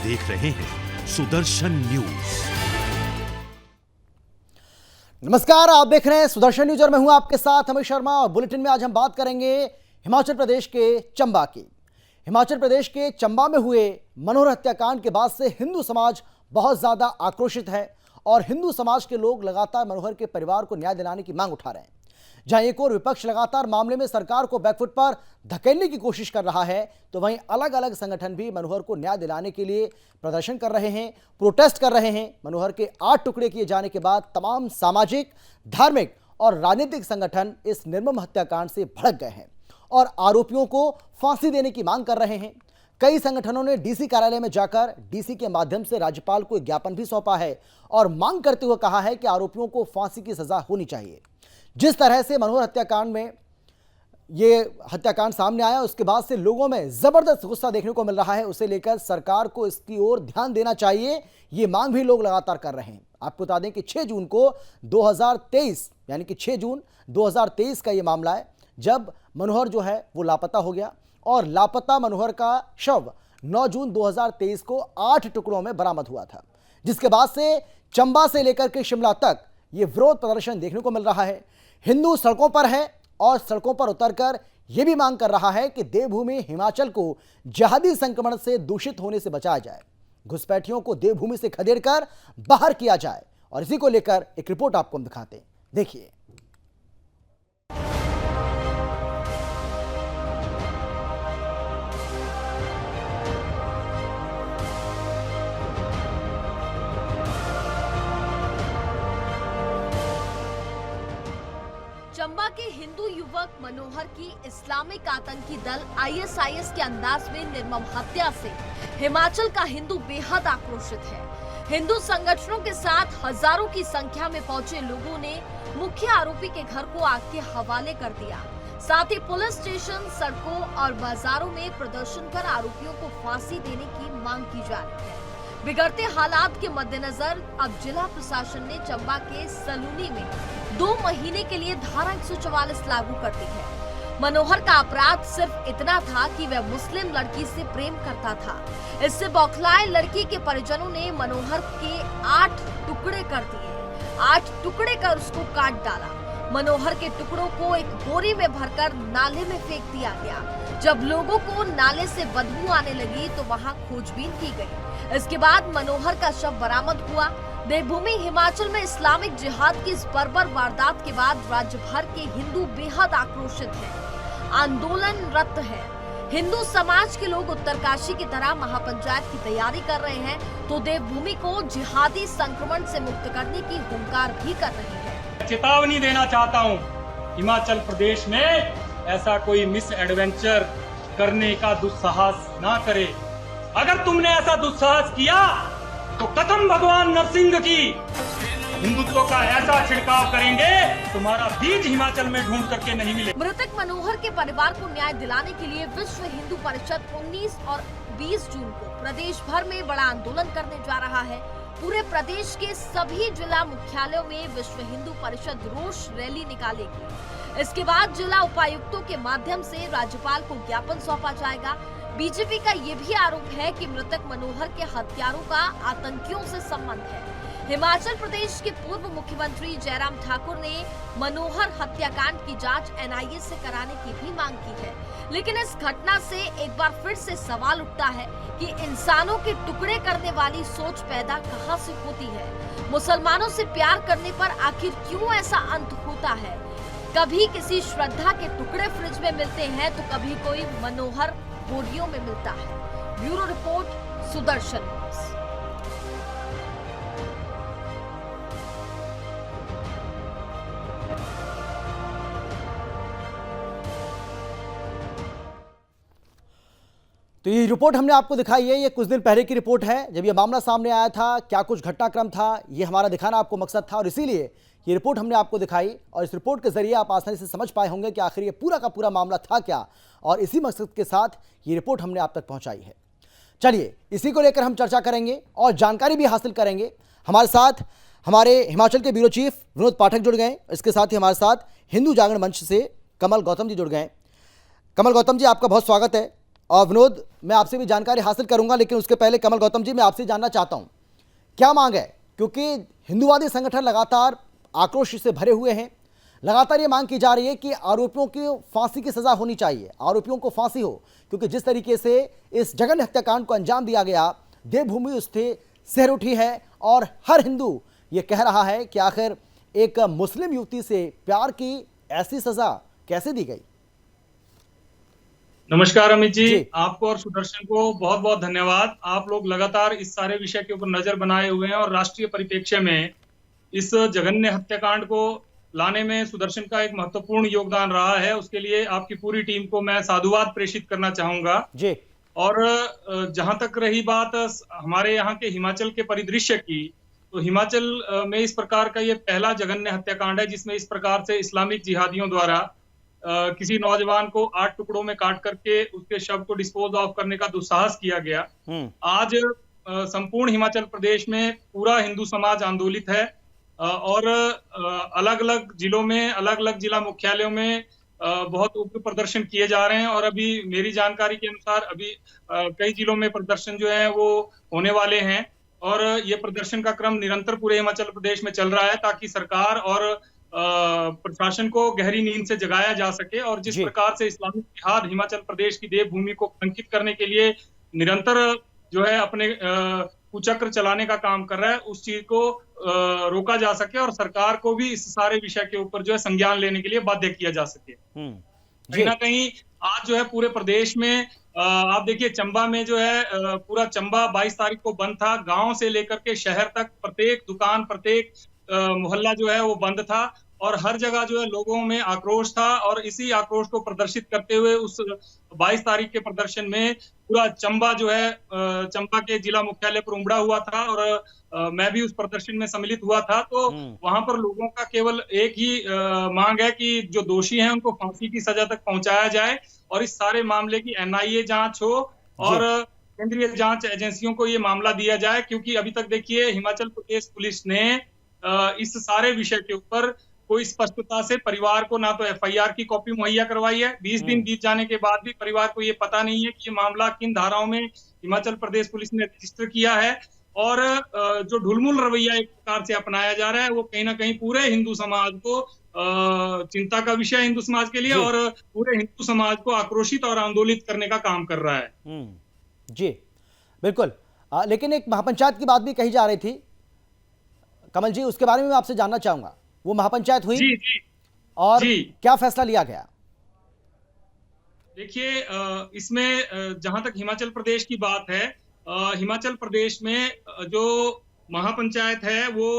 देख रहे हैं सुदर्शन न्यूज। नमस्कार, आप देख रहे हैं सुदर्शन न्यूज और मैं हूं आपके साथ अमित शर्मा। और बुलेटिन में आज हम बात करेंगे हिमाचल प्रदेश के चंबा की। हिमाचल प्रदेश के चंबा में हुए मनोहर हत्याकांड के बाद से हिंदू समाज बहुत ज्यादा आक्रोशित है और हिंदू समाज के लोग लगातार मनोहर के परिवार को न्याय दिलाने की मांग उठा रहे हैं। जहां एक और विपक्ष लगातार मामले में सरकार को बैकफुट पर धकेलने की कोशिश कर रहा है, तो वहीं अलग अलग संगठन भी मनोहर को न्याय दिलाने के लिए प्रदर्शन कर रहे हैं, प्रोटेस्ट कर रहे हैं। मनोहर के 8 टुकड़े किए जाने के बाद तमाम सामाजिक, धार्मिक और राजनीतिक संगठन इस निर्मम हत्याकांड से भड़क गए हैं और आरोपियों को फांसी देने की मांग कर रहे हैं। कई संगठनों ने डीसी कार्यालय में जाकर डीसी के माध्यम से राज्यपाल को एक ज्ञापन भी सौंपा है और मांग करते हुए कहा है कि आरोपियों को फांसी की सजा होनी चाहिए। जिस तरह से मनोहर हत्याकांड में ये हत्याकांड सामने आया, उसके बाद से लोगों में जबरदस्त गुस्सा देखने को मिल रहा है। उसे लेकर सरकार को इसकी ओर ध्यान देना चाहिए, ये मांग भी लोग लगातार कर रहे हैं। आपको बता दें कि 6 जून को 2023 यानी कि 6 जून 2023 का ये मामला है, जब मनोहर जो है वो लापता हो गया और लापता मनोहर का शव 9 जून 2023 को 8 टुकड़ों में बरामद हुआ था। जिसके बाद से चंबा से लेकर के शिमला तक ये विरोध प्रदर्शन देखने को मिल रहा है। हिंदू सड़कों पर है और सड़कों पर उतरकर यह भी मांग कर रहा है कि देवभूमि हिमाचल को जिहादी संक्रमण से दूषित होने से बचाया जाए, घुसपैठियों को देवभूमि से खदेड़कर बाहर किया जाए। और इसी को लेकर एक रिपोर्ट आपको हम दिखाते हैं, देखिए। चंबा के हिंदू युवक मनोहर की इस्लामिक आतंकी दल आईएसआईएस के अंदाज में निर्मम हत्या से हिमाचल का हिंदू बेहद आक्रोशित है। हिंदू संगठनों के साथ हजारों की संख्या में पहुंचे लोगों ने मुख्य आरोपी के घर को आग के हवाले कर दिया। साथ ही पुलिस स्टेशन, सड़कों और बाजारों में प्रदर्शन कर आरोपियों को फांसी देने की मांग की जा रही है। बिगड़ते हालात के मद्देनजर अब जिला प्रशासन ने चंबा के सलूनी में 2 महीने के लिए धारा 144 लागू कर दी है। मनोहर का अपराध सिर्फ इतना था कि वह मुस्लिम लड़की से प्रेम करता था। इससे बौखलाए लड़की के परिजनों ने मनोहर के 8 टुकड़े कर दिए। 8 टुकड़े कर उसको काट डाला। मनोहर के टुकड़ों को एक बोरी में भरकर नाले में फेंक दिया गया। जब लोगों को नाले से बदबू आने लगी तो वहां खोजबीन की गई। इसके बाद मनोहर का शव बरामद हुआ। देवभूमि हिमाचल में इस्लामिक जिहाद की इस बर्बर वारदात के बाद राज्य भर के हिंदू बेहद आक्रोशित हैं, आंदोलनरत हैं। हिंदू समाज के लोग उत्तरकाशी की तरह महापंचायत की तैयारी कर रहे हैं, तो देवभूमि को जिहादी संक्रमण से मुक्त करने की हुंकार भी कर रहे हैं। चेतावनी देना चाहता हूं, हिमाचल प्रदेश में ऐसा कोई मिस एडवेंचर करने का दुस्साहस ना करे। अगर तुमने ऐसा दुस्साहस किया तो कसम भगवान नरसिंह की, हिंदुत्व का ऐसा छिड़काव करेंगे तुम्हारा बीज हिमाचल में ढूंढ करके नहीं मिले। मृतक मनोहर के परिवार को न्याय दिलाने के लिए विश्व हिंदू परिषद 19 और 20 जून को प्रदेश भर में बड़ा आंदोलन करने जा रहा है। पूरे प्रदेश के सभी जिला मुख्यालयों में विश्व हिंदू परिषद रोष रैली निकालेगी। इसके बाद जिला उपायुक्तों के माध्यम से राज्यपाल को ज्ञापन सौंपा जाएगा। बीजेपी का ये भी आरोप है कि मृतक मनोहर के हत्यारों का आतंकियों से संबंध है। हिमाचल प्रदेश के पूर्व मुख्यमंत्री जयराम ठाकुर ने मनोहर हत्याकांड की जांच एनआईए से कराने की भी मांग की है। लेकिन इस घटना से एक बार फिर से सवाल उठता है कि इंसानों के टुकड़े करने वाली सोच पैदा कहां से होती है। मुसलमानों से प्यार करने पर आखिर क्यों ऐसा अंत होता है? कभी किसी श्रद्धा के टुकड़े फ्रिज में मिलते हैं तो कभी कोई मनोहर बोरियों में मिलता है। Bureau report, Sudarshan news. तो ये रिपोर्ट हमने आपको दिखाई है, ये कुछ दिन पहले की रिपोर्ट है, जब ये मामला सामने आया था, क्या कुछ घटनाक्रम था, ये हमारा दिखाना आपको मकसद था और इसीलिए ये रिपोर्ट हमने आपको दिखाई। और इस रिपोर्ट के जरिए आप आसानी से समझ पाए होंगे कि आखिर ये पूरा का पूरा मामला था क्या, और इसी मकसद के साथ ये रिपोर्ट हमने आप तक पहुंचाई है। चलिए इसी को लेकर हम चर्चा करेंगे और जानकारी भी हासिल करेंगे। हमारे साथ हमारे हिमाचल के ब्यूरो चीफ विनोद पाठक जुड़ गए, इसके साथ ही हमारे साथ हिंदू जागरण मंच से कमल गौतम जी जुड़ गए। कमल गौतम जी, आपका बहुत स्वागत है। और विनोद, मैं आपसे भी जानकारी हासिल करूंगा, लेकिन उसके पहले कमल गौतम जी, मैं आपसे जानना चाहता हूं क्या मांग है, क्योंकि हिंदुवादी संगठन लगातार आक्रोश से भरे हुए हैं। लगातार ये मांग की जा रही है कि आरोपियों की फांसी की सजा होनी चाहिए, आरोपियों को फांसी हो, क्योंकि जिस तरीके से इस जघन्य हत्याकांड को अंजाम दिया गया, देवभूमि उससे सिहर उठी है और हर हिंदू ये कह रहा है कि आखिर एक मुस्लिम युवती से प्यार की ऐसी सजा कैसे दी गई। नमस्कार अमित जी, जी। आपको और सुदर्शन को बहुत बहुत धन्यवाद। आप लोग लगातार इस सारे विषय के ऊपर नजर बनाए हुए हैं और राष्ट्रीय परिप्रेक्ष्य में इस जघन्य हत्याकांड को लाने में सुदर्शन का एक महत्वपूर्ण योगदान रहा है। उसके लिए आपकी पूरी टीम को मैं साधुवाद प्रेषित करना चाहूंगा। जी। और जहां तक रही बात हमारे यहाँ के हिमाचल के परिदृश्य की, तो हिमाचल में इस प्रकार का ये पहला जघन्य हत्याकांड है जिसमें इस प्रकार से इस्लामिक जिहादियों द्वारा किसी नौजवान को 8 टुकड़ों में काट करके उसके शव को डिस्पोज ऑफ करने का दुस्साहस किया गया। आज संपूर्ण हिमाचल प्रदेश में पूरा हिंदू समाज आंदोलित है और अलग अलग जिलों में, अलग अलग जिला मुख्यालयों में बहुत उग्र प्रदर्शन किए जा रहे हैं। और अभी मेरी जानकारी के अनुसार अभी कई जिलों में प्रदर्शन जो है वो होने वाले हैं और ये प्रदर्शन का क्रम निरंतर पूरे हिमाचल प्रदेश में चल रहा है ताकि सरकार और प्रशासन को गहरी नींद से जगाया जा सके। और जिस प्रकार से इस्लामिक जिहाद हिमाचल प्रदेश की देवभूमि को कलंकित करने के लिए निरंतर जो है अपने कुचक्र चलाने का काम कर रहा है, उस चीज को रोका जा सके और सरकार को भी इस सारे विषय के ऊपर जो है संज्ञान लेने के लिए बाध्य किया जा सके। कहीं ना कहीं आज जो है पूरे प्रदेश में आप देखिए चंबा में जो है पूरा चंबा 22 तारीख को बंद था। गांव से लेकर के शहर तक प्रत्येक दुकान, प्रत्येक मोहल्ला जो है वो बंद था और हर जगह जो है लोगों में आक्रोश था। और इसी आक्रोश को प्रदर्शित करते हुए उस 22 तारीख के प्रदर्शन में पूरा चंबा जो है चंबा के जिला मुख्यालय पर उमड़ा हुआ था और मैं भी उस प्रदर्शन में सम्मिलित हुआ था। तो वहां पर लोगों का केवल एक ही मांग है कि जो दोषी हैं उनको फांसी की सजा तक पहुंचाया जाए और इस सारे मामले की NIA जांच हो और केंद्रीय जांच एजेंसियों को ये मामला दिया जाए। क्योंकि अभी तक देखिए हिमाचल प्रदेश पुलिस ने इस सारे विषय के ऊपर कोई स्पष्टता से परिवार को ना तो FIR की कॉपी मुहैया करवाई है। 20 दिन बीत जाने के बाद भी परिवार को ये पता नहीं है कि ये मामला किन धाराओं में हिमाचल प्रदेश पुलिस ने रजिस्टर किया है। और जो ढुलमुल रवैया एक प्रकार से अपनाया जा रहा है वो कहीं ना कहीं पूरे हिंदू समाज को चिंता का विषय, हिंदू समाज के लिए, और पूरे हिंदू समाज को आक्रोशित और आंदोलित करने का काम कर रहा है। जी बिल्कुल। लेकिन एक महापंचायत की बात भी कही जा रही थी कमल जी, उसके बारे में मैं आपसे जानना चाहूंगा। वो महापंचायत हुई जी। और क्या फैसला लिया गया? देखिए इसमें जहां तक हिमाचल प्रदेश की बात है, हिमाचल प्रदेश में जो महापंचायत है वो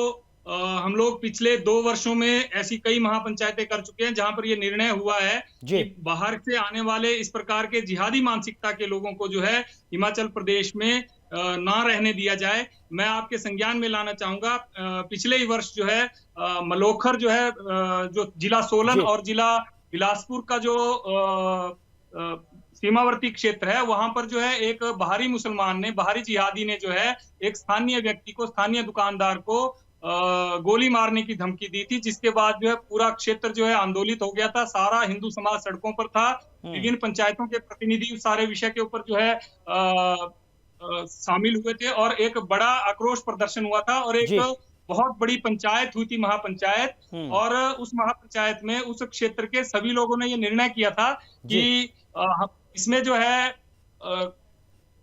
हम लोग पिछले 2 वर्षों में ऐसी कई महापंचायतें कर चुके हैं जहां पर ये निर्णय हुआ है कि बाहर से आने वाले इस प्रकार के जिहादी मानसिकता के लोगों को जो है हिमाचल प्रदेश में ना रहने दिया जाए। मैं आपके संज्ञान में लाना चाहूंगा, पिछले ही वर्ष जो है मलोखर जो है जो जिला सोलन और जिला बिलासपुर का जो सीमावर्ती क्षेत्र है, वहां पर जो है एक बाहरी मुसलमान ने, बाहरी जिहादी ने जो है एक स्थानीय व्यक्ति को, स्थानीय दुकानदार को गोली मारने की धमकी दी थी, जिसके बाद जो है पूरा क्षेत्र जो है आंदोलित हो गया था। सारा हिंदू समाज सड़कों पर था, विभिन्न पंचायतों के प्रतिनिधि उस सारे विषय के ऊपर जो है शामिल हुए थे और एक बड़ा आक्रोश प्रदर्शन हुआ था और एक बहुत बड़ी पंचायत हुई थी, महापंचायत। और उस महापंचायत में उस क्षेत्र के सभी लोगों ने ये निर्णय किया था कि इसमें जो है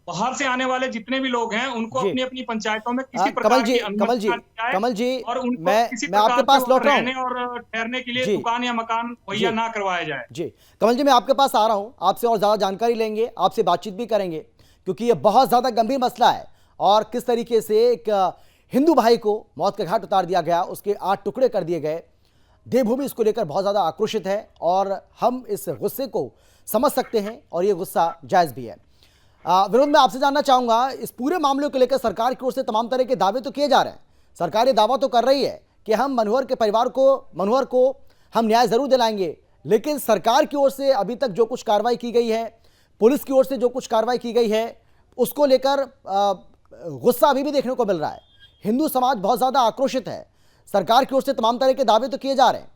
बाहर से आने वाले जितने भी लोग हैं उनको अपनी अपनी पंचायतों में किसी प्रकार की कमल जी और उनको मैं आपके पास लौट रहा हूं और ठहरने के लिए दुकान या मकान मुहैया ना करवाया जाए। जी कमल जी, मैं आपके पास आ रहा हूं, आपसे और ज्यादा जानकारी लेंगे, आपसे बातचीत भी करेंगे, क्योंकि ये बहुत ज्यादा गंभीर मसला है और किस तरीके से एक हिंदू भाई को मौत के घाट उतार दिया गया, उसके 8 टुकड़े कर दिए गए। देवभूमि इसको लेकर बहुत ज्यादा आक्रोशित है और हम इस गुस्से को समझ सकते हैं और ये गुस्सा जायज भी है। विनोद, मैं आपसे जानना चाहूंगा, इस पूरे मामले को लेकर सरकार की ओर से तमाम तरह के दावे तो किए जा रहे हैं। सरकार ये दावा तो कर रही है कि हम मनोहर के परिवार को, मनोहर को हम न्याय जरूर दिलाएंगे, लेकिन सरकार की ओर से अभी तक जो कुछ कार्रवाई की गई है, पुलिस की ओर से जो कुछ कार्रवाई की गई है, उसको लेकर गुस्सा अभी भी देखने को मिल रहा है। हिंदू समाज बहुत ज़्यादा आक्रोशित है। सरकार की ओर से तमाम तरह के दावे तो किए जा रहे हैं,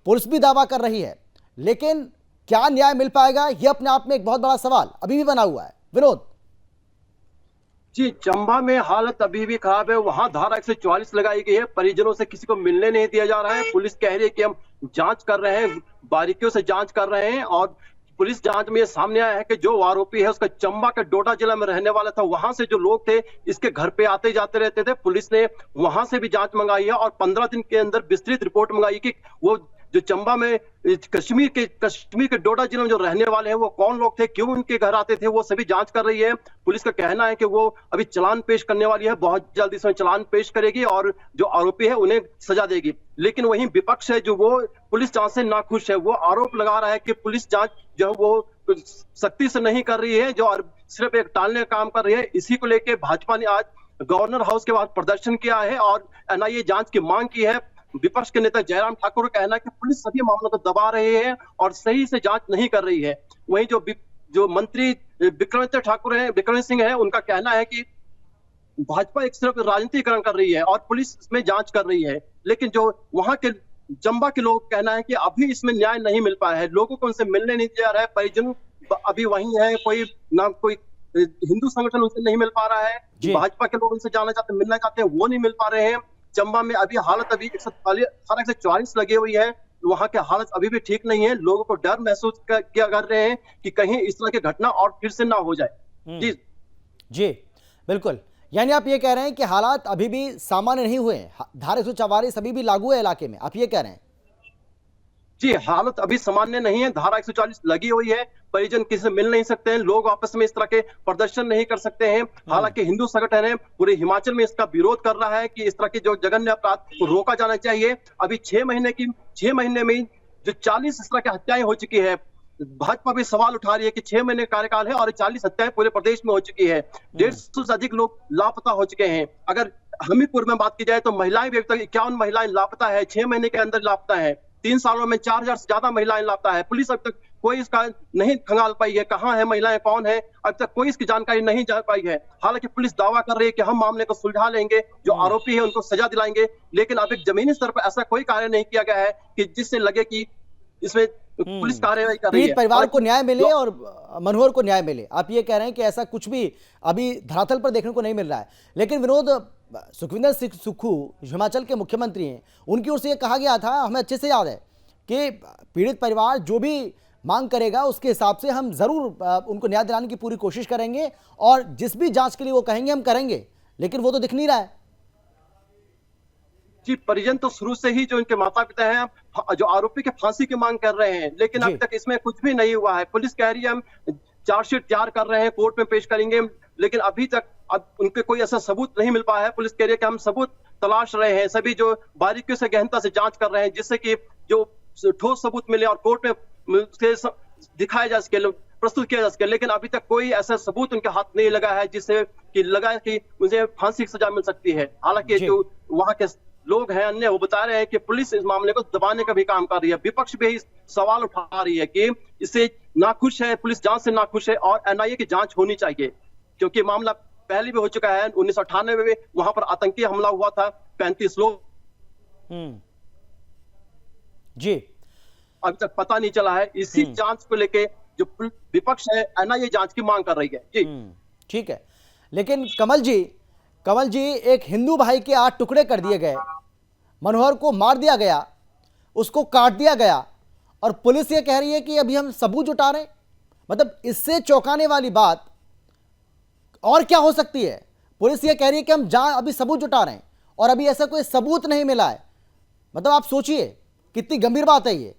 पुलिस भी दावा कर रही है, लेकिन क्या न्याय मिल पाएगा, यह अपने आप में एक बहुत बड़ा सवाल अभी भी बना हुआ है। विनोद जी, चंबा में हालत अभी भी खराब है। वहां धारा 144 लगाई गई है। परिजनों से किसी को मिलने नहीं दिया जा रहा है। पुलिस कह रही है कि हम जांच कर रहे हैं, बारीकियों से जांच कर रहे हैं। और पुलिस जांच में ये सामने आया है कि जो आरोपी है उसका चंबा के डोडा जिला में रहने वाला था। वहां से जो लोग थे इसके घर पे आते जाते रहते थे। पुलिस ने वहां से भी जांच मंगाई है और 15 दिन के अंदर विस्तृत रिपोर्ट मंगाई कि वो जो चंबा में कश्मीर के डोडा जिले में जो रहने वाले हैं वो कौन लोग थे, क्यों उनके घर आते थे, वो सभी जांच कर रही है। पुलिस का कहना है कि वो अभी चालान पेश करने वाली है, बहुत जल्द इसमें चालान पेश करेगी और जो आरोपी है उन्हें सजा देगी। लेकिन वहीं विपक्ष है जो वो पुलिस जांच से नाखुश है। वो आरोप लगा रहा है कि पुलिस जांच जो वो सख्ती से नहीं कर रही है, जो सिर्फ एक टालने का काम कर रही है। इसी को लेकर भाजपा ने आज गवर्नर हाउस के बाहर प्रदर्शन किया है और एनआईए जांच की मांग की है। विपक्ष के नेता जयराम ठाकुर का कहना है कि पुलिस सभी मामलों को दबा रही है और सही से जांच नहीं कर रही है। वहीं जो मंत्री विक्रम सिंह है, उनका कहना है कि भाजपा एक सिर्फ राजनीतिकरण कर रही है और पुलिस इसमें जांच कर रही है। लेकिन जो वहां के चंबा के लोग कहना है कि अभी इसमें न्याय नहीं मिल पाया है। लोगों को उनसे मिलने नहीं दिया रहा है। परिजन अभी वहीं है, कोई हिंदू संगठन उनसे नहीं मिल पा रहा है। भाजपा के लोग उनसे जाना चाहते, मिलना चाहते हैं, वो नहीं मिल पा रहे हैं। चंबा में अभी हालत 144 लगी हुई है। वहां की हालत अभी भी ठीक नहीं है। लोगों को डर महसूस किया कर रहे हैं कि कहीं इस तरह की घटना और फिर से ना हो जाए। जी बिल्कुल, यानी आप ये कह रहे हैं कि हालात अभी भी सामान्य नहीं हुए, धारा 144 अभी भी लागू है इलाके में, आप ये कह रहे हैं? जी, हालत अभी सामान्य नहीं है। धारा 144 लगी हुई है। परिजन किसी से मिल नहीं सकते हैं। लोग आपस में इस तरह के प्रदर्शन नहीं कर सकते हैं। हालांकि हिंदू संगठन है पूरे हिमाचल में इसका विरोध कर रहा है कि इस तरह के जो जघन्य अपराध को रोका जाना चाहिए। अभी 6 महीने में जो 40 इस तरह की हत्याएं हो चुकी है। भाजपा भी सवाल उठा रही है कि 6 महीने कार्यकाल है और 40 हत्याएं पूरे प्रदेश में हो चुकी है। 150 से अधिक लोग लापता हो चुके हैं। अगर हमीरपुर में बात की जाए तो महिलाएं भी अभी तक 51 महिलाएं लापता है, 6 महीने के अंदर लापता है। 3 सालों में 4000 से ज्यादा महिलाएं लापता है। पुलिस अब तक कोई इसका नहीं खंगाल पाई है, कहां है महिलाएं, कौन है, अब तक कोई इसकी जानकारी नहीं जा पाई है। हालांकि पुलिस दावा कर रही है कि हम मामले को सुलझा लेंगे, जो आरोपी है उनको सजा दिलाएंगे। लेकिन अब एक जमीनी स्तर पर ऐसा कोई कार्य नहीं किया गया है कि जिससे लगे कि इसमें पुलिस कार्रवाई कर रही है, परिवार को न्याय मिले और मनोहर को न्याय मिले। आप ये कह रहे हैं कि ऐसा कुछ भी अभी धरातल पर देखने को नहीं मिल रहा है। लेकिन विनोद, सुखविंदर सिंह सुक्खू हिमाचल के मुख्यमंत्री हैं, उनकी ओर से यह कहा गया था, हमें अच्छे से याद है, कि पीड़ित परिवार जो भी मांग करेगा उसके हिसाब से हम जरूर उनको न्याय दिलाने की पूरी कोशिश करेंगे और जिस भी जांच के लिए वो कहेंगे हम करेंगे। लेकिन वो तो दिख नहीं रहा है। जी, परिजन तो शुरू से ही जो इनके माता पिता हैं जो आरोपी के फांसी की मांग कर रहे हैं, लेकिन अभी तक इसमें कुछ भी नहीं हुआ है। पुलिस कह रही है हम चार्जशीट तैयार कर रहे हैं, कोर्ट में पेश करेंगे, लेकिन अभी तक अब उनके कोई ऐसा सबूत नहीं मिल पाया है। पुलिस कह रही है कि हम सबूत तलाश रहे हैं, सभी जो बारीकियों से गहनता से जांच कर रहे हैं, जिससे कि जो ठोस सबूत मिले और कोर्ट में दिखाया जा सके, प्रस्तुत किया जा सके। लेकिन अभी तक कोई ऐसा सबूत उनके हाथ नहीं लगा है जिससे कि लगा कि मुझे फांसी की सजा मिल सकती है। हालांकि जो वहां के लोग हैं अन्य, वो बता रहे हैं कि पुलिस इस मामले को दबाने का भी काम कर रही है। विपक्ष भी सवाल उठा रही है कि इससे नाखुश है, पुलिस जांच से नाखुश है और एनआईए की जांच होनी चाहिए, क्योंकि मामला पहले भी हो चुका है। 1998 में वहां पर आतंकी हमला हुआ था, 35 लोग जी अभी तक पता नहीं चला है। इसी जांच को लेके जो विपक्ष है एनआईए जांच की मांग कर रही है। जी ठीक है, लेकिन कमल जी, एक हिंदू भाई के 8 टुकड़े कर दिए गए, मनोहर को मार दिया गया, उसको काट दिया गया और पुलिस ये कह रही है कि अभी हम सबूत जुटा रहे हैं। मतलब इससे चौंकाने वाली बात और क्या हो सकती है? पुलिस ये कह रही है कि हम अभी सबूत जुटा रहे हैं और अभी ऐसा कोई सबूत नहीं मिला है। मतलब आप सोचिए कितनी गंभीर बात है ये।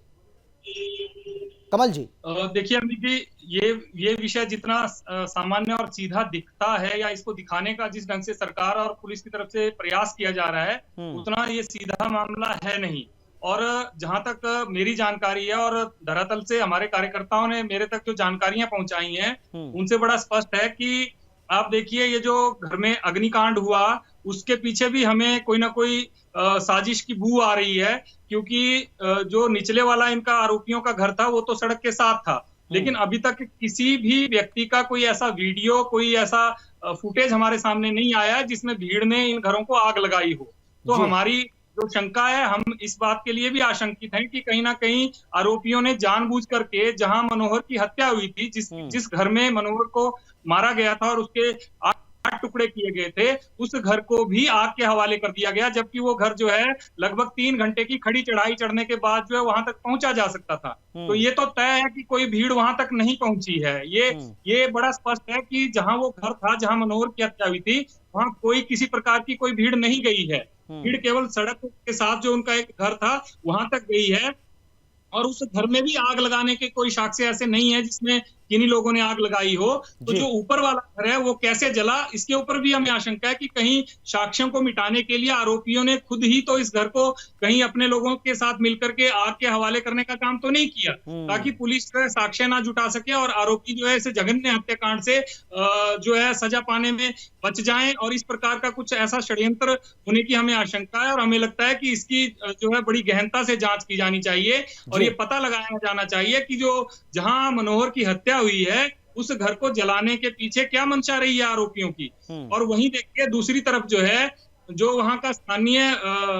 कमल जी देखिए अमित जी, ये विषय जितना सामान्य और सीधा दिखता है या इसको दिखाने का जिस ढंग से सरकार और पुलिस की तरफ से प्रयास किया जा रहा है, उतना ये सीधा मामला है नहीं। और जहां तक मेरी जानकारी है और धरातल से हमारे कार्यकर्ताओं ने मेरे तक जो जानकारियां पहुंचाई हैं, उनसे बड़ा स्पष्ट है कि आप देखिए ये जो घर में अग्निकांड हुआ उसके पीछे भी हमें कोई ना कोई साजिश की बू आ रही है, क्योंकि जो निचले वाला इनका आरोपियों का घर था वो तो सड़क के साथ था, लेकिन अभी तक किसी भी व्यक्ति का कोई ऐसा वीडियो, कोई ऐसा फुटेज हमारे सामने नहीं आया है जिसमें भीड़ ने इन घरों को आग लगाई हो। तो हमारी जो शंका है, हम इस बात के लिए भी आशंकित हैं कि कहीं ना कहीं आरोपियों ने जानबूझ करके, जहां मनोहर की हत्या हुई थी, जिस घर में मनोहर को मारा गया था और उसके 8 टुकड़े किए गए थे, उस घर को भी आग के हवाले कर दिया गया, जबकि वो घर जो है लगभग 3 घंटे की खड़ी चढ़ाई चढ़ने के बाद जो है वहां तक पहुंचा जा सकता था। तो ये तो तय है कि कोई भीड़ वहां तक नहीं पहुंची है। ये बड़ा स्पष्ट है कि जहां वो घर था, जहां मनोहर की हत्या हुई थी, वहां कोई किसी प्रकार की कोई भीड़ नहीं गई है। भीड़ केवल सड़क के साथ जो उनका एक घर था वहां तक गई है, और उस घर में भी आग लगाने के कोई साक्ष्य ऐसे नहीं है जिसमें किन्हीं लोगों ने आग लगाई हो। तो जो ऊपर वाला घर है वो कैसे जला, इसके ऊपर भी हमें आशंका है कि कहीं साक्ष्यों को मिटाने के लिए आरोपियों ने खुद ही तो इस घर को कहीं अपने लोगों के साथ मिलकर के आग के हवाले करने का काम तो नहीं किया, ताकि पुलिस जो है साक्ष्य ना जुटा सके और आरोपी जो है इसे जघन्य हत्याकांड से जो है सजा पाने में बच जाएं, और इस प्रकार का कुछ ऐसा षड्यंत्र होने की हमें आशंका है। और हमें लगता है कि इसकी जो है बड़ी गहनता से जांच की जानी चाहिए और ये पता लगाया जाना चाहिए कि जो जहां मनोहर की हत्या हुई है उस घर को जलाने के पीछे क्या मंशा रही है आरोपियों की। और वहीं देखिए दूसरी तरफ जो है, जो वहां का स्थानीय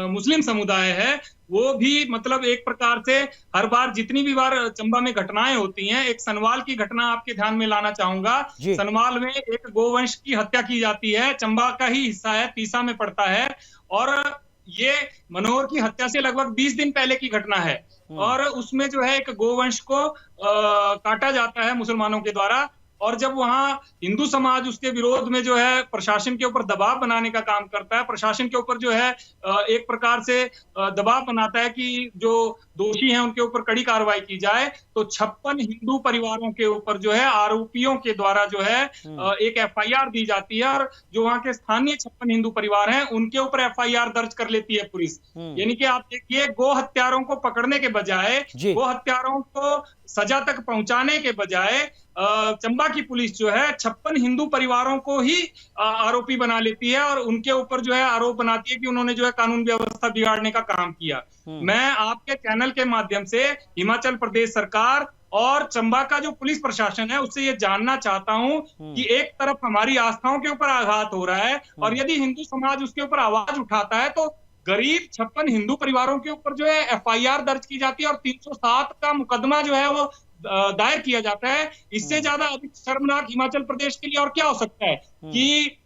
मुस्लिम समुदाय है, वो भी मतलब एक प्रकार से हर बार जितनी भी बार चंबा में घटनाएं होती हैं, एक सनवाल की घटना आपके ध्यान में लाना चाहूंगा। सनवाल में एक गोवंश की हत्या की जाती है, चंबा का ही हिस्सा है, तीसा में पड़ता है, और ये मनोहर की हत्या से लगभग 20 दिन पहले की घटना है। और उसमें जो है एक गोवंश को काटा जाता है मुसलमानों के द्वारा, और जब वहां हिंदू समाज उसके विरोध में जो है प्रशासन के ऊपर दबाव बनाने का काम करता है, प्रशासन के ऊपर जो है एक प्रकार से दबाव बनाता है कि जो दोषी हैं उनके ऊपर कड़ी कार्रवाई की जाए, तो 56 हिंदू परिवारों के ऊपर जो है आरोपियों के द्वारा जो है एक FIR दी जाती है, और जो वहां के स्थानीय 56 हिंदू परिवार हैं उनके ऊपर FIR दर्ज कर लेती है पुलिस। यानी कि आप देखिए, गो हत्यारों को पकड़ने के बजाय, गो हत्यारों को सजा तक पहुंचाने के बजाय चंबा की पुलिस जो है 56 हिंदू परिवारों को ही आरोपी बना लेती है और उनके ऊपर जो है आरोप बनाती है कि उन्होंने जो है कानून व्यवस्था बिगाड़ने का काम किया। मैं आपके चैनल के माध्यम से हिमाचल प्रदेश सरकार और चंबा का जो पुलिस प्रशासन है उससे ये जानना चाहता हूं कि एक तरफ हमारी आस्थाओं के ऊपर आघात हो रहा है, और यदि हिंदू समाज उसके ऊपर आवाज उठाता है तो गरीब 56 हिंदू परिवारों के ऊपर जो है FIR दर्ज की जाती है और 307 का मुकदमा जो है वो दायर किया जाता है। इससे ज्यादा अधिक शर्मनाक हिमाचल प्रदेश के लिए और क्या हो सकता है कि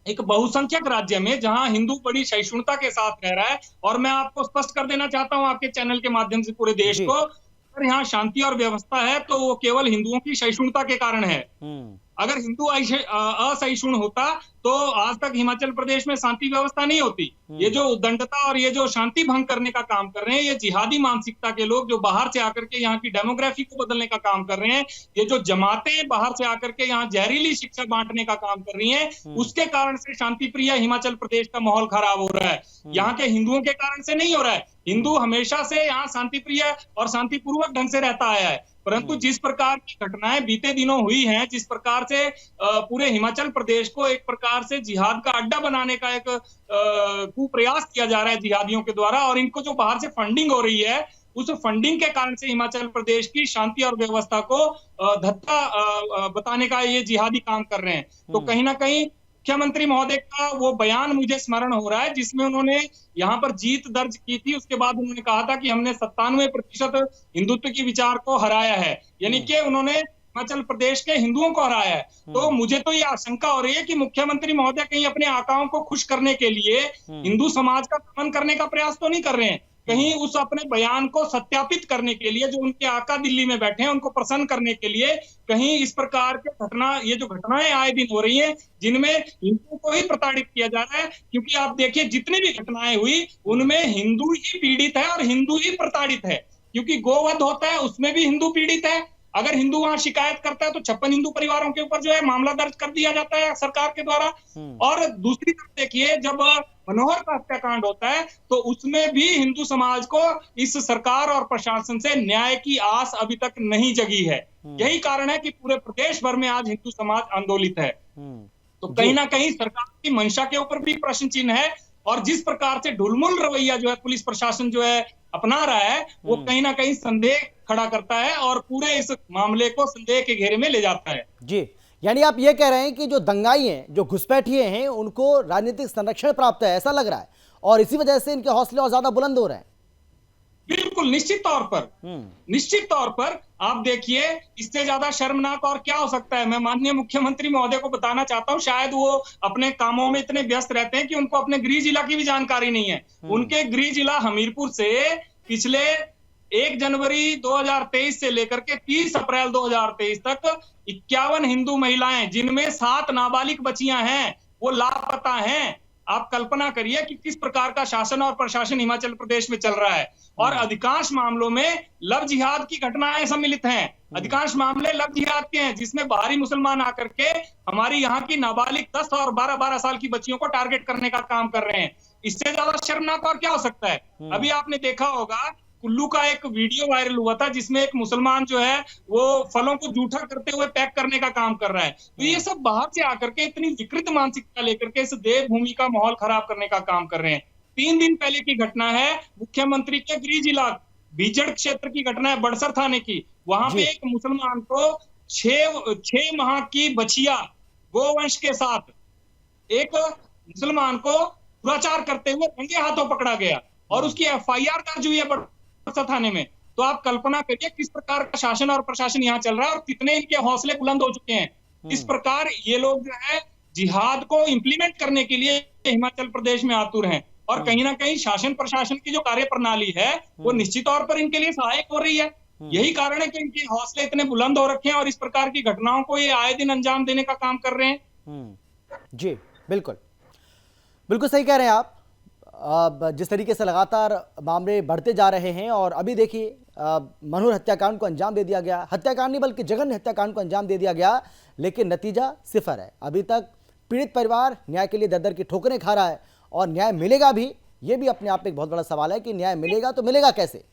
एक बहुसंख्यक राज्य में जहां हिंदू बड़ी सहिष्णुता के साथ रह रहा है, और मैं आपको स्पष्ट कर देना चाहता हूं आपके चैनल के माध्यम से पूरे देश को, अगर यहाँ शांति और व्यवस्था है तो वो केवल हिंदुओं की सहिष्णुता के कारण है। अगर हिंदू असहिष्णु होता तो आज तक हिमाचल प्रदेश में शांति व्यवस्था नहीं होती। ये जो उद्दंडता और ये जो शांति भंग करने का काम कर रहे हैं, ये जिहादी मानसिकता के लोग जो बाहर से आकर के यहाँ की डेमोग्राफी को बदलने का काम कर रहे हैं, ये जो जमातें बाहर से आकर के यहाँ जहरीली शिक्षा बांटने का काम कर रही हैं, उसके कारण से शांति प्रिय हिमाचल प्रदेश का माहौल खराब हो रहा है। यहाँ के हिंदुओं के कारण से नहीं हो रहा है। हिंदू हमेशा से यहाँ शांति प्रिय और शांतिपूर्वक ढंग से रहता आया है, परंतु जिस प्रकार की घटनाएं बीते दिनों हुई हैं, जिस प्रकार से पूरे हिमाचल प्रदेश को एक प्रकार से जिहाद का अड्डा बनाने का एक कुप्रयास किया जा रहा है जिहादियों के द्वारा, और इनको जो बाहर से फंडिंग हो रही है, उस फंडिंग के कारण से हिमाचल प्रदेश की शांति और व्यवस्था को धक्का बताने का ये जिहादी काम कर रहे हैं। तो कहीं ना कहीं मुख्यमंत्री महोदय का वो बयान मुझे स्मरण हो रहा है जिसमें उन्होंने यहाँ पर जीत दर्ज की थी। उसके बाद उन्होंने कहा था कि हमने 97% हिंदुत्व की विचार को हराया है, यानी कि उन्होंने हिमाचल प्रदेश के हिंदुओं को हराया है। तो मुझे तो ये आशंका हो रही है कि मुख्यमंत्री महोदय कहीं अपने आकाओं को खुश करने के लिए हिंदू समाज का दमन करने का प्रयास तो नहीं कर रहे हैं, कहीं उस अपने बयान को सत्यापित करने के लिए, जो उनके आका दिल्ली में बैठे हैं उनको प्रसन्न करने के लिए, कहीं इस प्रकार के ये जो घटनाएं आए दिन हो रही हैं जिनमें हिंदुओं को ही प्रताड़ित किया जा रहा है। क्योंकि आप देखिए जितनी भी घटनाएं हुई उनमें हिंदू ही पीड़ित है और हिंदू ही प्रताड़ित है, क्योंकि गोवध होता है उसमें भी हिंदू पीड़ित है। अगर हिंदू वहां शिकायत करता है तो 56 हिंदू परिवारों के ऊपर जो है मामला दर्ज कर दिया जाता है सरकार के द्वारा। और दूसरी तरफ देखिए, जब मनोहर का हत्याकांड होता है तो उसमें भी हिंदू समाज को इस सरकार और प्रशासन से न्याय की आस अभी तक नहीं जगी है। यही कारण है कि पूरे प्रदेश भर में आज हिंदू समाज आंदोलित है। तो कहीं ना कहीं सरकार की मंशा के ऊपर भी प्रश्न चिन्ह है, और जिस प्रकार से ढुलमुल रवैया जो है पुलिस प्रशासन जो है अपना रहा है, वो कहीं ना कहीं संदेह खड़ा करता है और पूरे इस मामले को संदेह के घेरे में ले जाता है। जी, यानी आप ये कह रहे हैं कि जो दंगाई हैं, जो घुसपैठिए हैं, उनको राजनीतिक संरक्षण प्राप्त है, ऐसा लग रहा है, और इसी वजह से इनके हौसले और ज्यादा बुलंद हो रहे हैं। बिल्कुल निश्चित तौर पर आप देखिए, इससे ज्यादा शर्मनाक और क्या हो सकता है। मैं माननीय मुख्यमंत्री महोदय को बताना चाहता हूं, शायद वो अपने कामों में इतने व्यस्त रहते हैं कि उनको अपने गृह जिला की भी जानकारी नहीं है। उनके गृह जिला हमीरपुर से पिछले 1 जनवरी 2023 से लेकर के 30 अप्रैल 2023 तक 51 हिंदू महिलाएं, जिनमें 7 नाबालिग बच्चियां हैं, वो लापता हैं। आप कल्पना करिए कि किस प्रकार का शासन और प्रशासन हिमाचल प्रदेश में चल रहा है। और अधिकांश मामलों में लव जिहाद की घटनाएं सम्मिलित हैं। अधिकांश मामले लव जिहाद के हैं, जिसमें बाहरी मुसलमान आकर के हमारी यहाँ की नाबालिग 10 और 12-12 साल की बच्चियों को टारगेट करने का काम कर रहे हैं। इससे ज्यादा शर्मनाक और क्या हो सकता है। अभी आपने देखा होगा, कुल्लू का एक वीडियो वायरल हुआ था, जिसमें एक मुसलमान जो है वो फलों को जूठा करते हुए पैक करने का काम कर रहा है। तो ये सब बाहर से आकर के इतनी विकृत मानसिकता लेकर के इस देवभूमि का माहौल खराब करने का काम कर रहे हैं। 3 दिन पहले की घटना है, मुख्यमंत्री के गृह जिला बीजड़ क्षेत्र की घटना है, बड़सर थाने की। वहां पे एक मुसलमान को 6 माह की बछिया गोवंश के साथ एक मुसलमान को दुराचार करते हुए रंगे हाथों पकड़ा गया, और उसकी FIR दर्ज हुई है बड़सर थाने में। तो आप कल्पना करिए किस प्रकार का शासन और प्रशासन यहाँ चल रहा है, और कितने इनके हौसले बुलंद हो चुके हैं। इस प्रकार ये लोग जो है जिहाद को इंप्लीमेंट करने के लिए हिमाचल प्रदेश में आतुर हैं। और कहीं ना कहीं शासन प्रशासन की जो कार्य प्रणाली है वो निश्चित तौर पर इनके लिए सहायक हो रही है। यही कारण है कि इनके हौसले इतने बुलंद हो रखे हैं, और इस प्रकार की घटनाओं को ये आए दिन अंजाम देने का काम कर रहे हैं। जी बिल्कुल, बिल्कुल सही कह रहे हैं आप। अब जिस तरीके से लगातार मामले बढ़ते जा रहे हैं, और अभी देखिए मनोहर हत्याकांड को अंजाम दे दिया गया, हत्याकांड नहीं बल्कि जघन्य हत्याकांड को अंजाम दे दिया गया, लेकिन नतीजा सिफर है। अभी तक पीड़ित परिवार न्याय के लिए दर-दर की ठोकरें खा रहा है, और न्याय मिलेगा भी, ये भी अपने आप में एक बहुत बड़ा सवाल है कि न्याय मिलेगा तो मिलेगा कैसे,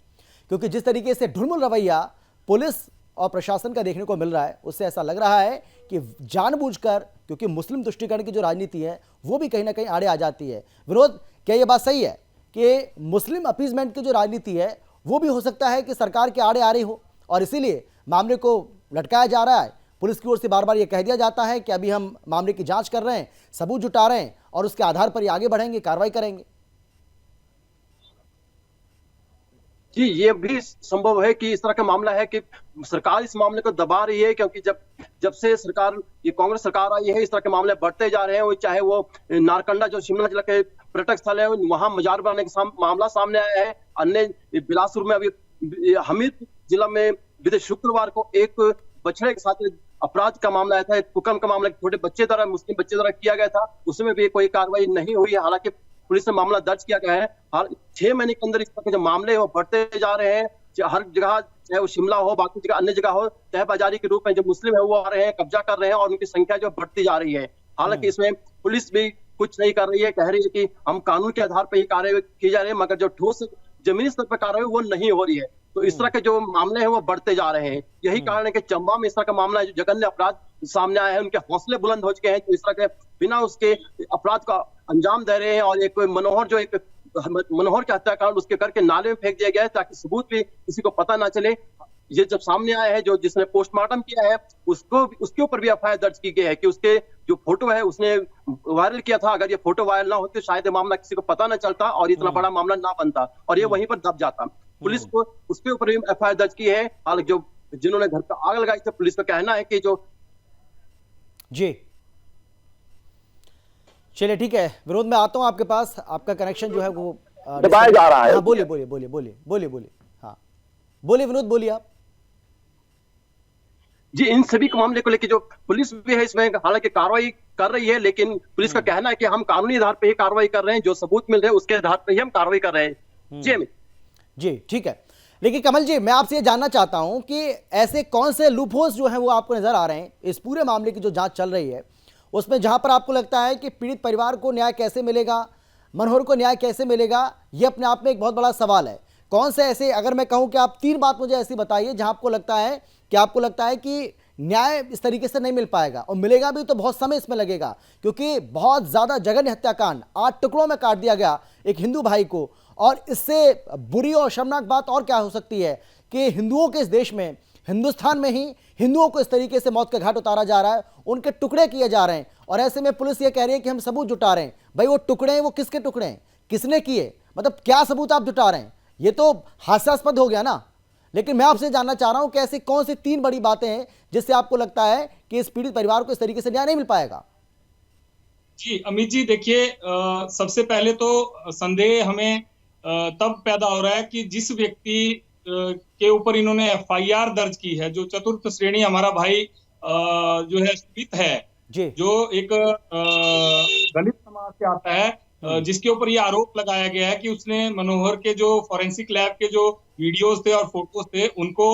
क्योंकि जिस तरीके से ढुलमुल रवैया पुलिस और प्रशासन का देखने को मिल रहा है, उससे ऐसा लग रहा है कि जानबूझकर, क्योंकि मुस्लिम तुष्टीकरण की जो राजनीति है वो भी कहीं ना कहीं आड़े आ जाती है। विरोध, क्या ये बात सही है कि मुस्लिम अपीजमेंट की जो राजनीति है वो भी हो सकता है कि सरकार के आड़े आ रही हो, और इसीलिए मामले को लटकाया जा रहा है। पुलिस की ओर से बार बार ये कह दिया जाता है कि अभी हम मामले की जांच कर रहे हैं, सबूत जुटा रहे हैं, और उसके आधार पर ये आगे बढ़ेंगे, कार्रवाई करेंगे। जी, ये भी संभव है कि इस तरह का मामला है कि सरकार इस मामले को दबा रही है, क्योंकि जब से सरकार, ये कांग्रेस सरकार आई है, इस तरह के मामले बढ़ते जा रहे हैं। वो चाहे वो नारकंडा जो शिमला जिला के पर्यटक स्थल है, वहां मजार बनाने का मामला सामने आया है। अन्य बिलासपुर में, अभी हमीरपुर जिला में बीते शुक्रवार को एक बछड़े के साथ अपराध का मामला आया था, एक कुकर्म का मामला छोटे बच्चे द्वारा, मुस्लिम बच्चे द्वारा किया गया था, उसमें भी कोई कार्रवाई नहीं हुई है। हालांकि पुलिस ने मामला दर्ज किया गया है। 6 महीने के अंदर इस तरह के जो मामले हैं वो बढ़ते जा रहे हैं। हर जगह, चाहे वो शिमला हो, बाकी जगह, अन्य जगह हो, तहबाजारी के रूप में जो मुस्लिम है वो आ रहे हैं, कब्जा कर रहे हैं, और उनकी संख्या जो बढ़ती जा रही है। हालांकि इसमें पुलिस भी कुछ नहीं कर रही है, कह रही है कि हम कानून के आधार पर ही कार्रवाई की जा रही है, मगर जो ठोस जमीनी स्तर पर कार्रवाई वो नहीं हो रही है। तो इस तरह के जो मामले हैं वो बढ़ते जा रहे हैं। यही कारण है कि चंबा में इस तरह का मामला है, जो जघन्य अपराध सामने आया है, उनके हौसले बुलंद हो चुके हैं, तो इस तरह के बिना उसके अपराध का अंजाम दे रहे हैं। और एक मनोहर के हत्याकांड उसके करके नाले में फेंक दिया गया है, ताकि सबूत भी किसी को पता ना चले। ये जब सामने आया है, जो जिसने पोस्टमार्टम किया है उसके ऊपर भी FIR दर्ज की गई है कि उसके जो फोटो है उसने वायरल किया था। अगर ये फोटो वायरल ना होती तो शायद ये मामला किसी को पता ना चलता, और इतना बड़ा मामला ना बनता, और ये वहीं पर दब जाता। पुलिस को उसके ऊपर भी FIR दर्ज की है। हालांकि जो जिन्होंने घर पर आग लगाई थी, पुलिस का कहना है कि जो जी, चलिए ठीक है, विरोध में आता हूं आपके पास। आपका कनेक्शन जो है वो दबाया जा रहा है। हाँ, बोलिए बोलिए बोलिए बोलिए बोलिए बोलिए हाँ बोलिए विनोद, बोलिए आप। जी, इन सभी के मामले को लेकर जो पुलिस भी है इसमें हालांकि कार्रवाई कर रही है, लेकिन पुलिस का कहना है कि हम कानूनी आधार पर ही कार्रवाई कर रहे हैं, जो सबूत मिल रहे हैं उसके आधार पर ही हम कार्रवाई कर रहे हैं। जी अमित जी, ठीक है। लेकिन कमल जी, मैं आपसे ये जानना चाहता हूं कि ऐसे कौन से लूपहोल्स जो हैं वो आपको नजर आ रहे हैं इस पूरे मामले की जो जांच चल रही है उसमें, जहां पर आपको लगता है कि पीड़ित परिवार को न्याय कैसे मिलेगा, मनोहर को न्याय कैसे मिलेगा, ये अपने आप में एक बहुत बड़ा सवाल है। कौन से ऐसे, अगर मैं कहूं कि आप 3 बात मुझे ऐसी बताइए जहां आपको लगता है कि न्याय इस तरीके से नहीं मिल पाएगा, और मिलेगा भी तो बहुत समय इसमें लगेगा, क्योंकि बहुत ज्यादा जघन्य हत्याकांड, 8 टुकड़ों में काट दिया गया एक हिंदू भाई को। और इससे बुरी और शर्मनाक बात और क्या हो सकती है कि हिंदुओं के इस देश में हिंदुस्तान में ही हिंदुओं को इस तरीके से मौत के घाट उतारा जा रहा है, उनके टुकड़े किए जा रहे हैं। और ऐसे में पुलिस ये कह रही है कि हम सबूत जुटा रहे हैं। भाई वो टुकड़े हैं, वो किसके टुकड़े हैं, किसने किए, मतलब क्या सबूत आप जुटा रहे हैं? ये तो हास्यास्पद हो गया ना। लेकिन मैं आपसे जानना चाह रहा हूं कि ऐसी कौन सी 3 बड़ी बातें हैं जिससे आपको लगता है कि इस पीड़ित परिवार को इस तरीके से न्याय नहीं मिल पाएगा? जी अमित जी, देखिए सबसे पहले तो संदेह हमें तब पैदा हो रहा है कि जिस व्यक्ति के ऊपर इन्होंने एफआईआर दर्ज की है, जो चतुर्थ श्रेणी हमारा भाई जो है सुमित है, जी जो एक दलित समाज से आता है, जिसके ऊपर ये आरोप लगाया गया है कि उसने मनोहर के जो फॉरेंसिक लैब के जो वीडियोस थे और फोटोज थे उनको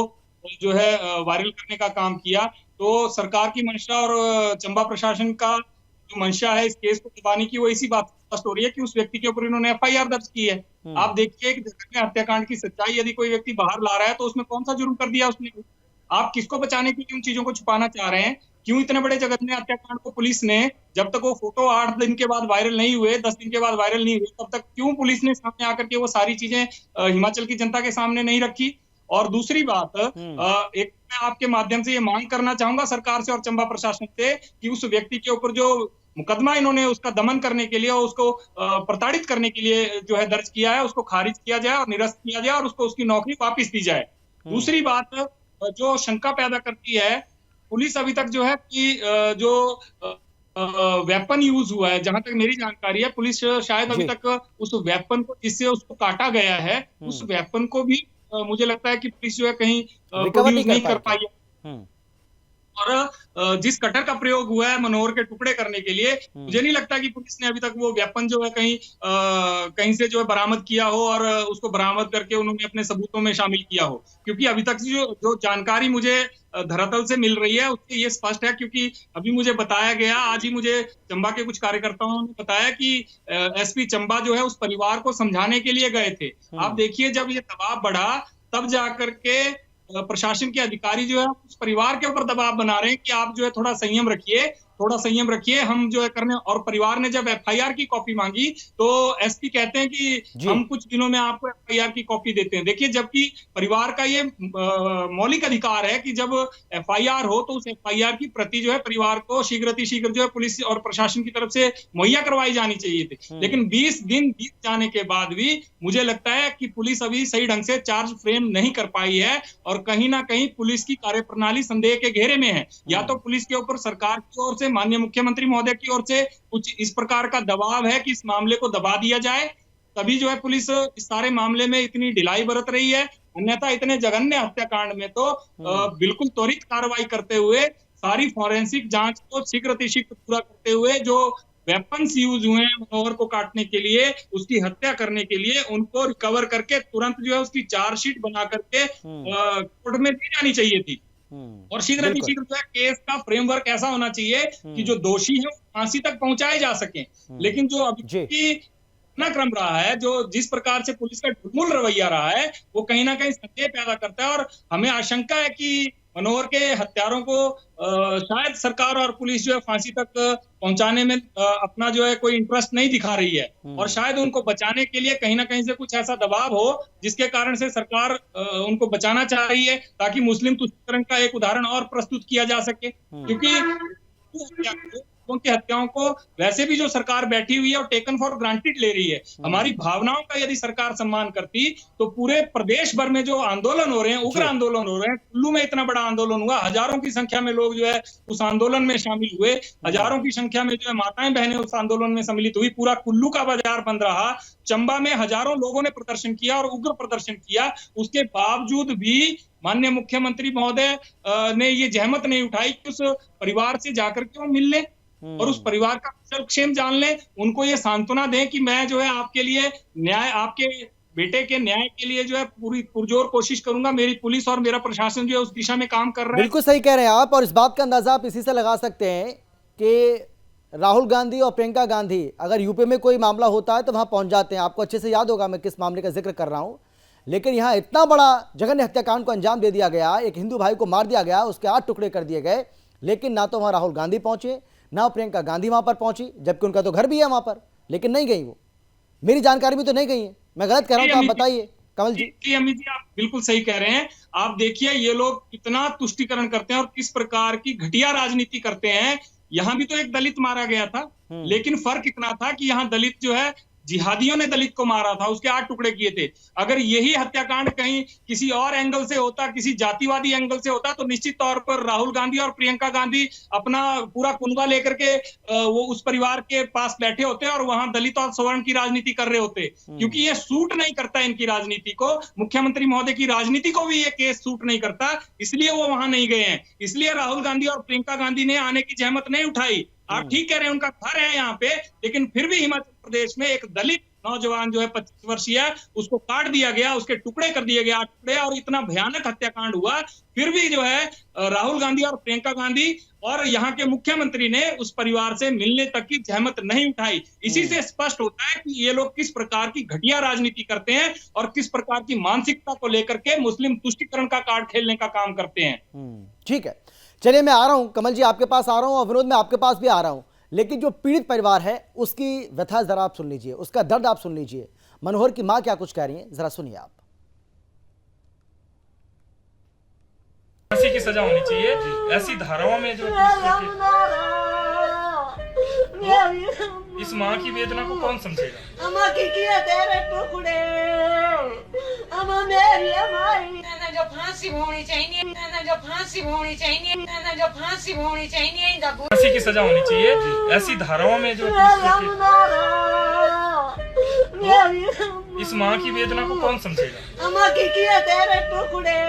जो है वायरल करने का काम किया। तो सरकार की मंशा और चंबा प्रशासन का जो मंशा है इस केस को दबाने की, वो इसी बात स्पष्ट हो रही है कि उस व्यक्ति के ऊपर इन्होंने एफआईआर दर्ज की है। आप देखिए कि जघन्य हत्याकांड की सच्चाई यदि कोई व्यक्ति बाहर ला रहा है तो उसमें कौन सा जुर्म कर दिया उसने? आप किसको बचाने के लिए उन चीजों को छुपाना चाह रहे हैं? क्यों इतने बड़े जघन्य हत्याकांड को पुलिस ने, जब तक वो फोटो 8 दिन के बाद वायरल नहीं हुए, 10 दिन के बाद वायरल नहीं हुए, तब तक क्यों पुलिस ने सामने आकर के वो सारी चीजें हिमाचल की जनता के सामने नहीं रखी? और दूसरी बात, एक मैं आपके माध्यम से ये मांग करना चाहूंगा सरकार से और चंबा प्रशासन से कि उस व्यक्ति के ऊपर जो मुकदमा इन्होंने उसका दमन करने के लिए और उसको प्रताड़ित करने के लिए जो है दर्ज किया है, उसको खारिज किया जाए और निरस्त किया जाए और उसको उसकी नौकरी वापस दी जाए। दूसरी बात जो शंका पैदा करती है, पुलिस अभी तक जो है कि जो वेपन यूज हुआ है, जहां तक मेरी जानकारी है, पुलिस शायद अभी तक उस वेपन को जिससे उसको काटा गया है, उस वेपन को भी मुझे लगता है कि पुलिस जो है कहीं प्रोड्यूस नहीं कर पाई है। और जिस कटर का प्रयोग हुआ है मनोहर के टुकड़े करने के लिए, मुझे नहीं लगता कि पुलिस ने अभी तक वो वेपन जो है कहीं से जो है बरामद किया हो और उसको बरामद करके उन्होंने अपने सबूतों में शामिल किया हो। क्योंकि अभी तक जो जानकारी मुझे धरातल से मिल रही है उससे ये स्पष्ट है, क्योंकि अभी मुझे बताया गया, आज ही मुझे चंबा के कुछ कार्यकर्ताओं ने बताया कि एसपी चंबा जो है उस परिवार को समझाने के लिए गए थे। आप देखिए, जब ये दबाव बढ़ा तब जाकर के प्रशासन के अधिकारी जो है उस परिवार के ऊपर दबाव बना रहे हैं कि आप जो है थोड़ा संयम रखिए, हम जो है करने। और परिवार ने जब एफआईआर की कॉपी मांगी तो एसपी कहते हैं कि हम कुछ दिनों में आपको एफआईआर की कॉपी देते हैं। देखिए, जबकि परिवार का ये मौलिक अधिकार है कि जब एफआईआर हो तो उस एफआईआर की प्रति जो है परिवार को शीघ्र जो है पुलिस और प्रशासन की तरफ से मुहैया करवाई जानी चाहिए थी। लेकिन 20 दिन बीत जाने के बाद भी मुझे लगता है कि पुलिस अभी सही ढंग से चार्ज फ्रेम नहीं कर पाई है और कहीं ना कहीं पुलिस की कार्यप्रणाली संदेह के घेरे में है। या तो पुलिस के ऊपर सरकार की ओर से, माननीय मुख्यमंत्री महोदय की ओर से कुछ इस प्रकार का दबाव है कि इस मामले को दबा दिया जाए, तभी जो है पुलिस इस सारे मामले में इतनी ढिलाई बरत रही है। अन्यथा इतने जघन्य हत्याकांड में तो बिल्कुल त्वरित कार्रवाई करते हुए, सारी फॉरेंसिक जांच को शीघ्र पूरा करते हुए, जो वेपन्स यूज हुए हैं मनोहर को काटने के लिए, उसकी हत्या करने के लिए, उनको रिकवर करके तुरंत जो है उसकी चार्जशीट बना करके कोर्ट में दी जानी चाहिए थी। और शीघ्र जो है केस का फ्रेमवर्क ऐसा होना चाहिए कि जो दोषी है फांसी तक पहुंचाए जा सके। लेकिन जो अभी की क्रम रहा है, जो जिस प्रकार से पुलिस का ढुलमुल रवैया रहा है, वो कहीं ना कहीं संदेह पैदा करता है और हमें आशंका है कि मनोहर के हत्यारों को शायद सरकार और पुलिस जो है फांसी तक पहुंचाने में अपना जो है कोई इंटरेस्ट नहीं दिखा रही है और शायद उनको बचाने के लिए कहीं ना कहीं से कुछ ऐसा दबाव हो जिसके कारण से सरकार उनको बचाना चाह रही है, ताकि मुस्लिम तुष्टीकरण का एक उदाहरण और प्रस्तुत किया जा सके। क्योंकि उनकी हत्याओं को वैसे भी जो सरकार बैठी हुई है और टेकन फॉर ग्रांटेड ले रही है। हमारी भावनाओं का यदि सरकार सम्मान करती तो पूरे प्रदेश भर में जो आंदोलन हो रहे हैं, उग्र आंदोलन हो रहे हैं, कुल्लू में इतना बड़ा आंदोलन हुआ, हजारों की संख्या में लोग जो है उस आंदोलन में शामिल हुए, हजारों की संख्या में जो है माताएं बहनें उस आंदोलन में सम्मिलित हुई, पूरा कुल्लू का बाजार बंद रहा, चंबा में हजारों लोगों ने प्रदर्शन किया और उग्र प्रदर्शन किया। उसके बावजूद भी माननीय मुख्यमंत्री महोदय ने ये जहमत नहीं उठाई कि उस परिवार से जाकर के वो मिल लें और उस परिवार का कुशल क्षेम जान लें, उनको ये सांत्वना दें कि मैं जो है आपके लिए न्याय, आपके बेटे के न्याय के लिए जो है पूरी पुरजोर कोशिश करूंगा। मेरी पुलिस और मेरा प्रशासन जो है उस दिशा में काम कर रहा है। बिल्कुल सही कह रहे हैं आप, और इस बात का अंदाजा आप इसी से लगा सकते हैं कि राहुल गांधी और प्रियंका गांधी अगर यूपी में कोई मामला होता है तो वहां पहुंच जाते हैं। आपको अच्छे से याद होगा मैं किस मामले का जिक्र कर रहा हूं। लेकिन यहाँ इतना बड़ा जघन्य हत्याकांड को अंजाम दे दिया गया, एक हिंदू भाई को मार दिया गया, उसके 8 टुकड़े कर दिए गए, लेकिन ना तो वहाँ राहुल गांधी पहुंचे, ना प्रियंका गांधी वहाँ पर पहुंची, जबकि उनका तो घर भी है वहाँ पर, लेकिन नहीं गई वो। मेरी जानकारी में तो नहीं गई है, मैं गलत कह रहा हूँ तो आप बताइए। कमल जी। जी अमित जी, आप बिल्कुल सही कह रहे हैं। आप देखिए ये लोग कितना तुष्टीकरण करते हैं और किस प्रकार की घटिया राजनीति करते हैं। यहाँ भी तो एक दलित मारा गया था, लेकिन फर्क इतना था कि यहाँ दलित जो है जिहादियों ने दलित को मारा था, उसके 8 टुकड़े किए थे। अगर यही हत्याकांड कहीं किसी और एंगल से होता, किसी जातिवादी एंगल से होता, तो निश्चित तौर पर राहुल गांधी और प्रियंका गांधी अपना पूरा कुनबा लेकर के वो उस परिवार के पास बैठे होते और वहां दलित और सवर्ण की राजनीति कर रहे होते, क्योंकि ये सूट नहीं करता इनकी राजनीति को। मुख्यमंत्री महोदय की राजनीति को भी ये केस सूट नहीं करता, इसलिए वो वहां नहीं गए हैं। इसलिए राहुल गांधी और प्रियंका गांधी ने आने की जहमत नहीं उठाई। आप ठीक कह रहे हैं, उनका घर है यहाँ पे, लेकिन फिर भी हिमाचल प्रदेश में एक दलित नौजवान जो है 25 वर्षीय है, उसको काट दिया गया, उसके टुकड़े कर दिए गए 8 टुकड़े, और इतना भयानक हत्याकांड हुआ। फिर भी जो है राहुल गांधी और प्रियंका गांधी और यहाँ के मुख्यमंत्री ने उस परिवार से मिलने तक की जहमत नहीं उठाई। इसी से स्पष्ट होता है कि ये लोग किस प्रकार की घटिया राजनीति करते हैं और किस प्रकार की मानसिकता को लेकर के मुस्लिम तुष्टीकरण का कार्ड खेलने का काम करते हैं। ठीक है, चलिए मैं आ रहा हूं कमल जी, आपके पास आ रहा हूं और विनोद मैं आपके पास भी आ रहा हूं। लेकिन जो पीड़ित परिवार है उसकी व्यथा जरा आप सुन लीजिए, उसका दर्द आप सुन लीजिए। मनोहर की मां क्या कुछ कह रही है, जरा सुनिए आप। फांसी की सजा होनी चाहिए। ऐसी धाराओं में जो इस माँ की वेदना को कौन समझेगा। अम्मा की किया तेरे टुकड़े, अम्मा मेरी अम्माई। जो फांसी होनी चाहिए, जो फांसी होनी चाहिए, जो फांसी होनी चाहिए। फांसी की सजा होनी चाहिए। ऐसी धाराओं में जो इस माँ की वेदना को कौन समझेगा। अम्मा की किया तेरे टुकड़े।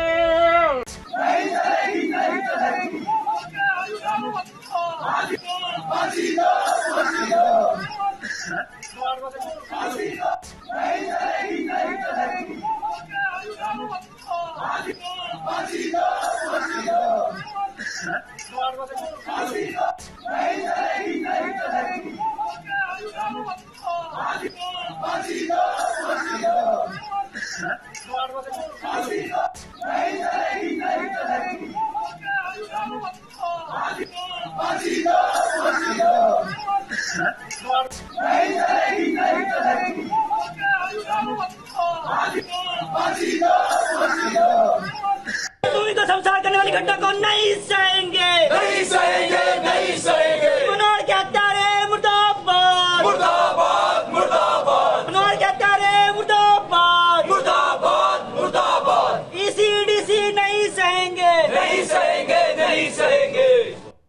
तुम्ही तो संसार करने वाली घटना को नहीं सहेंगे, नहीं सहेंगे, नहीं सहेंगे। मनोहर के हत्यारे मुर्दाबाद, मुर्दाबाद, मुर्दाबाद। मनोहर के हत्यारे मुर्दाबाद, मुर्दाबाद, मुर्दाबाद। ECDC नहीं सहेंगे, नहीं सहेंगे, नहीं सहेंगे।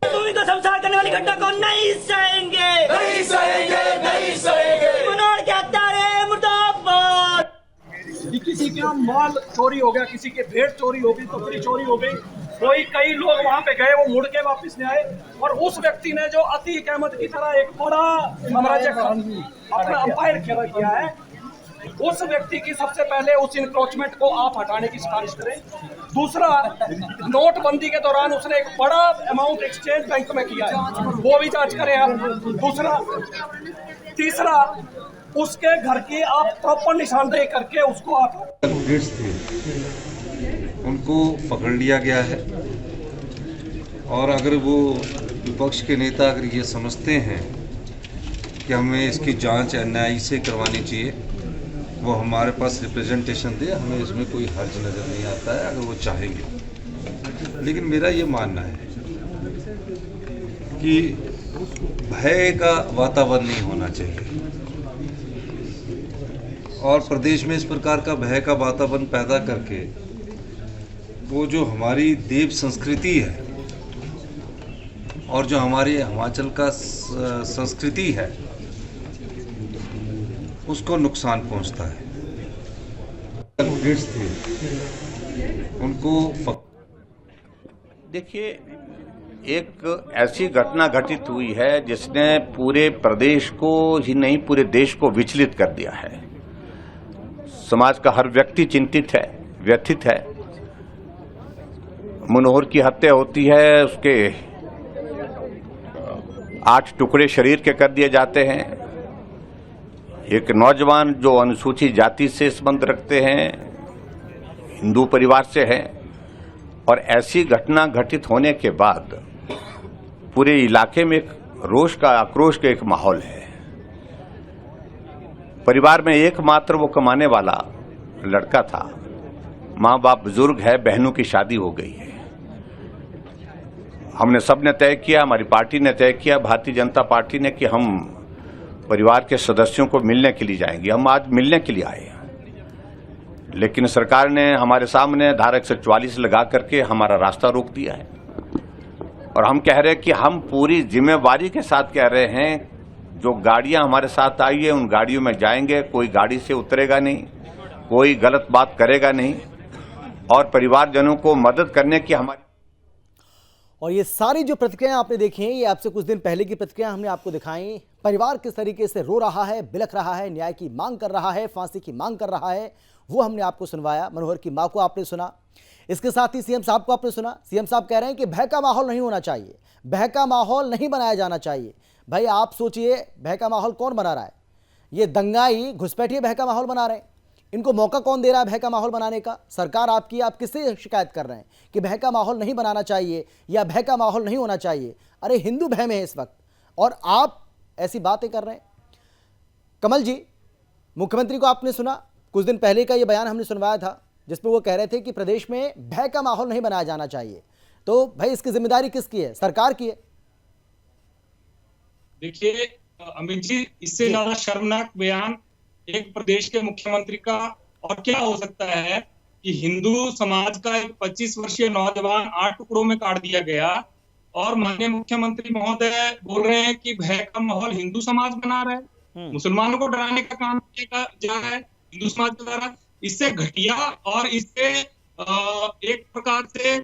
तुम्ही तो संसार करने वाली घटना को नहीं सहेंगे, नहीं सहेंगे, नहीं सहेंगे। मनोहर के हत्यारे मुर्दाबाद। किसी का माल चोरी हो गया, किसी के भेड़ चोरी हो गई, बकरी चोरी हो गई, कई लोग वहां पे गए, वो मुड़ के वापस नहीं आए। और उस व्यक्ति ने जो अतीक अहमद की तरह एक बड़ा साम्राज्य अपना अंपायर खड़ा किया है, उस व्यक्ति की सबसे पहले उस इंक्रोचमेंट को आप हटाने की सिफारिश करें। दूसरा, नोटबंदी के दौरान उसने एक बड़ा अमाउंट एक्सचेंज बैंक में किया है, वो भी जांच करें आप। दूसरा, तीसरा, उसके घर की आप प्रॉपर निशानदेही करके उसको आप कैंडिडेट्स थे उनको पकड़ लिया गया है। और अगर वो विपक्ष के नेता अगर ये समझते हैं कि हमें इसकी जांच NIA से करवानी चाहिए, वो हमारे पास रिप्रेजेंटेशन दे, हमें इसमें कोई हर्ज नज़र नहीं आता है अगर वो चाहेंगे। लेकिन मेरा ये मानना है कि भय का वातावरण नहीं होना चाहिए, और प्रदेश में इस प्रकार का भय का वातावरण पैदा करके वो जो हमारी देव संस्कृति है और जो हमारी हिमाचल का संस्कृति है उसको नुकसान पहुंचता है। कैंडिडेट्स थे उनको देखिए, एक ऐसी घटना घटित हुई है जिसने पूरे प्रदेश को ही नहीं पूरे देश को विचलित कर दिया है। समाज का हर व्यक्ति चिंतित है, व्यथित है। मनोहर की हत्या होती है, उसके 8 टुकड़े शरीर के कर दिए जाते हैं। एक नौजवान जो अनुसूचित जाति से संबंध रखते हैं, हिंदू परिवार से हैं, और ऐसी घटना घटित होने के बाद पूरे इलाके में एक रोष का, आक्रोश का एक माहौल है। परिवार में एकमात्र वो कमाने वाला लड़का था, माँ बाप बुजुर्ग है, बहनों की शादी हो गई है। हमने सबने तय किया, हमारी पार्टी ने तय किया, भारतीय जनता पार्टी ने, कि हम परिवार के सदस्यों को मिलने के लिए जाएंगे। हम आज मिलने के लिए आए, लेकिन सरकार ने हमारे सामने धारा 144 लगा करके हमारा रास्ता रोक दिया है। और हम कह रहे हैं कि हम पूरी जिम्मेवारी के साथ कह रहे हैं, जो गाड़ियां हमारे साथ आई है उन गाड़ियों में जाएंगे, कोई गाड़ी से उतरेगा नहीं, कोई गलत बात करेगा नहीं, और परिवारजनों को मदद करने की हमारी। और ये सारी जो प्रतिक्रियाएं आपने देखी हैं, ये आपसे कुछ दिन पहले की प्रतिक्रिया हमने आपको दिखाई। परिवार किस तरीके से रो रहा है, बिलख रहा है, न्याय की मांग कर रहा है, फांसी की मांग कर रहा है, वो हमने आपको सुनवाया। मनोहर की मां को आपने सुना, इसके साथ ही सीएम साहब को आपने सुना। सीएम साहब कह रहे हैं कि भय का माहौल नहीं होना चाहिए, भय का माहौल नहीं बनाया जाना चाहिए। भाई आप सोचिए, भय का माहौल कौन बना रहा है? ये दंगाई घुसपैठिए भय का माहौल बना रहे हैं। इनको मौका कौन दे रहा है भय का माहौल बनाने का? सरकार आपकी। आप किससे शिकायत कर रहे हैं कि भय का माहौल नहीं बनाना चाहिए या भय का माहौल नहीं होना चाहिए? अरे हिंदू भय में है इस वक्त, और आप ऐसी बातें कर रहे हैं। कमल जी, मुख्यमंत्री को आपने सुना, कुछ दिन पहले का ये बयान हमने सुनवाया था, जिसमें वो कह रहे थे कि प्रदेश में भय का माहौल नहीं बनाया जाना चाहिए। तो भाई इसकी जिम्मेदारी किसकी है? सरकार की है। देखिए अमित जी, इससे ज्यादा शर्मनाक बयान एक प्रदेश के मुख्यमंत्री का और क्या हो सकता है कि हिंदू समाज का एक 25 वर्षीय नौजवान 8 टुकड़ों में काट दिया गया, और माननीय मुख्यमंत्री महोदय बोल रहे हैं कि भय का माहौल हिंदू समाज बना रहा है, मुसलमानों को डराने का काम किया जा रहा है हिंदू समाज के द्वारा। इससे घटिया और इससे एक प्रकार से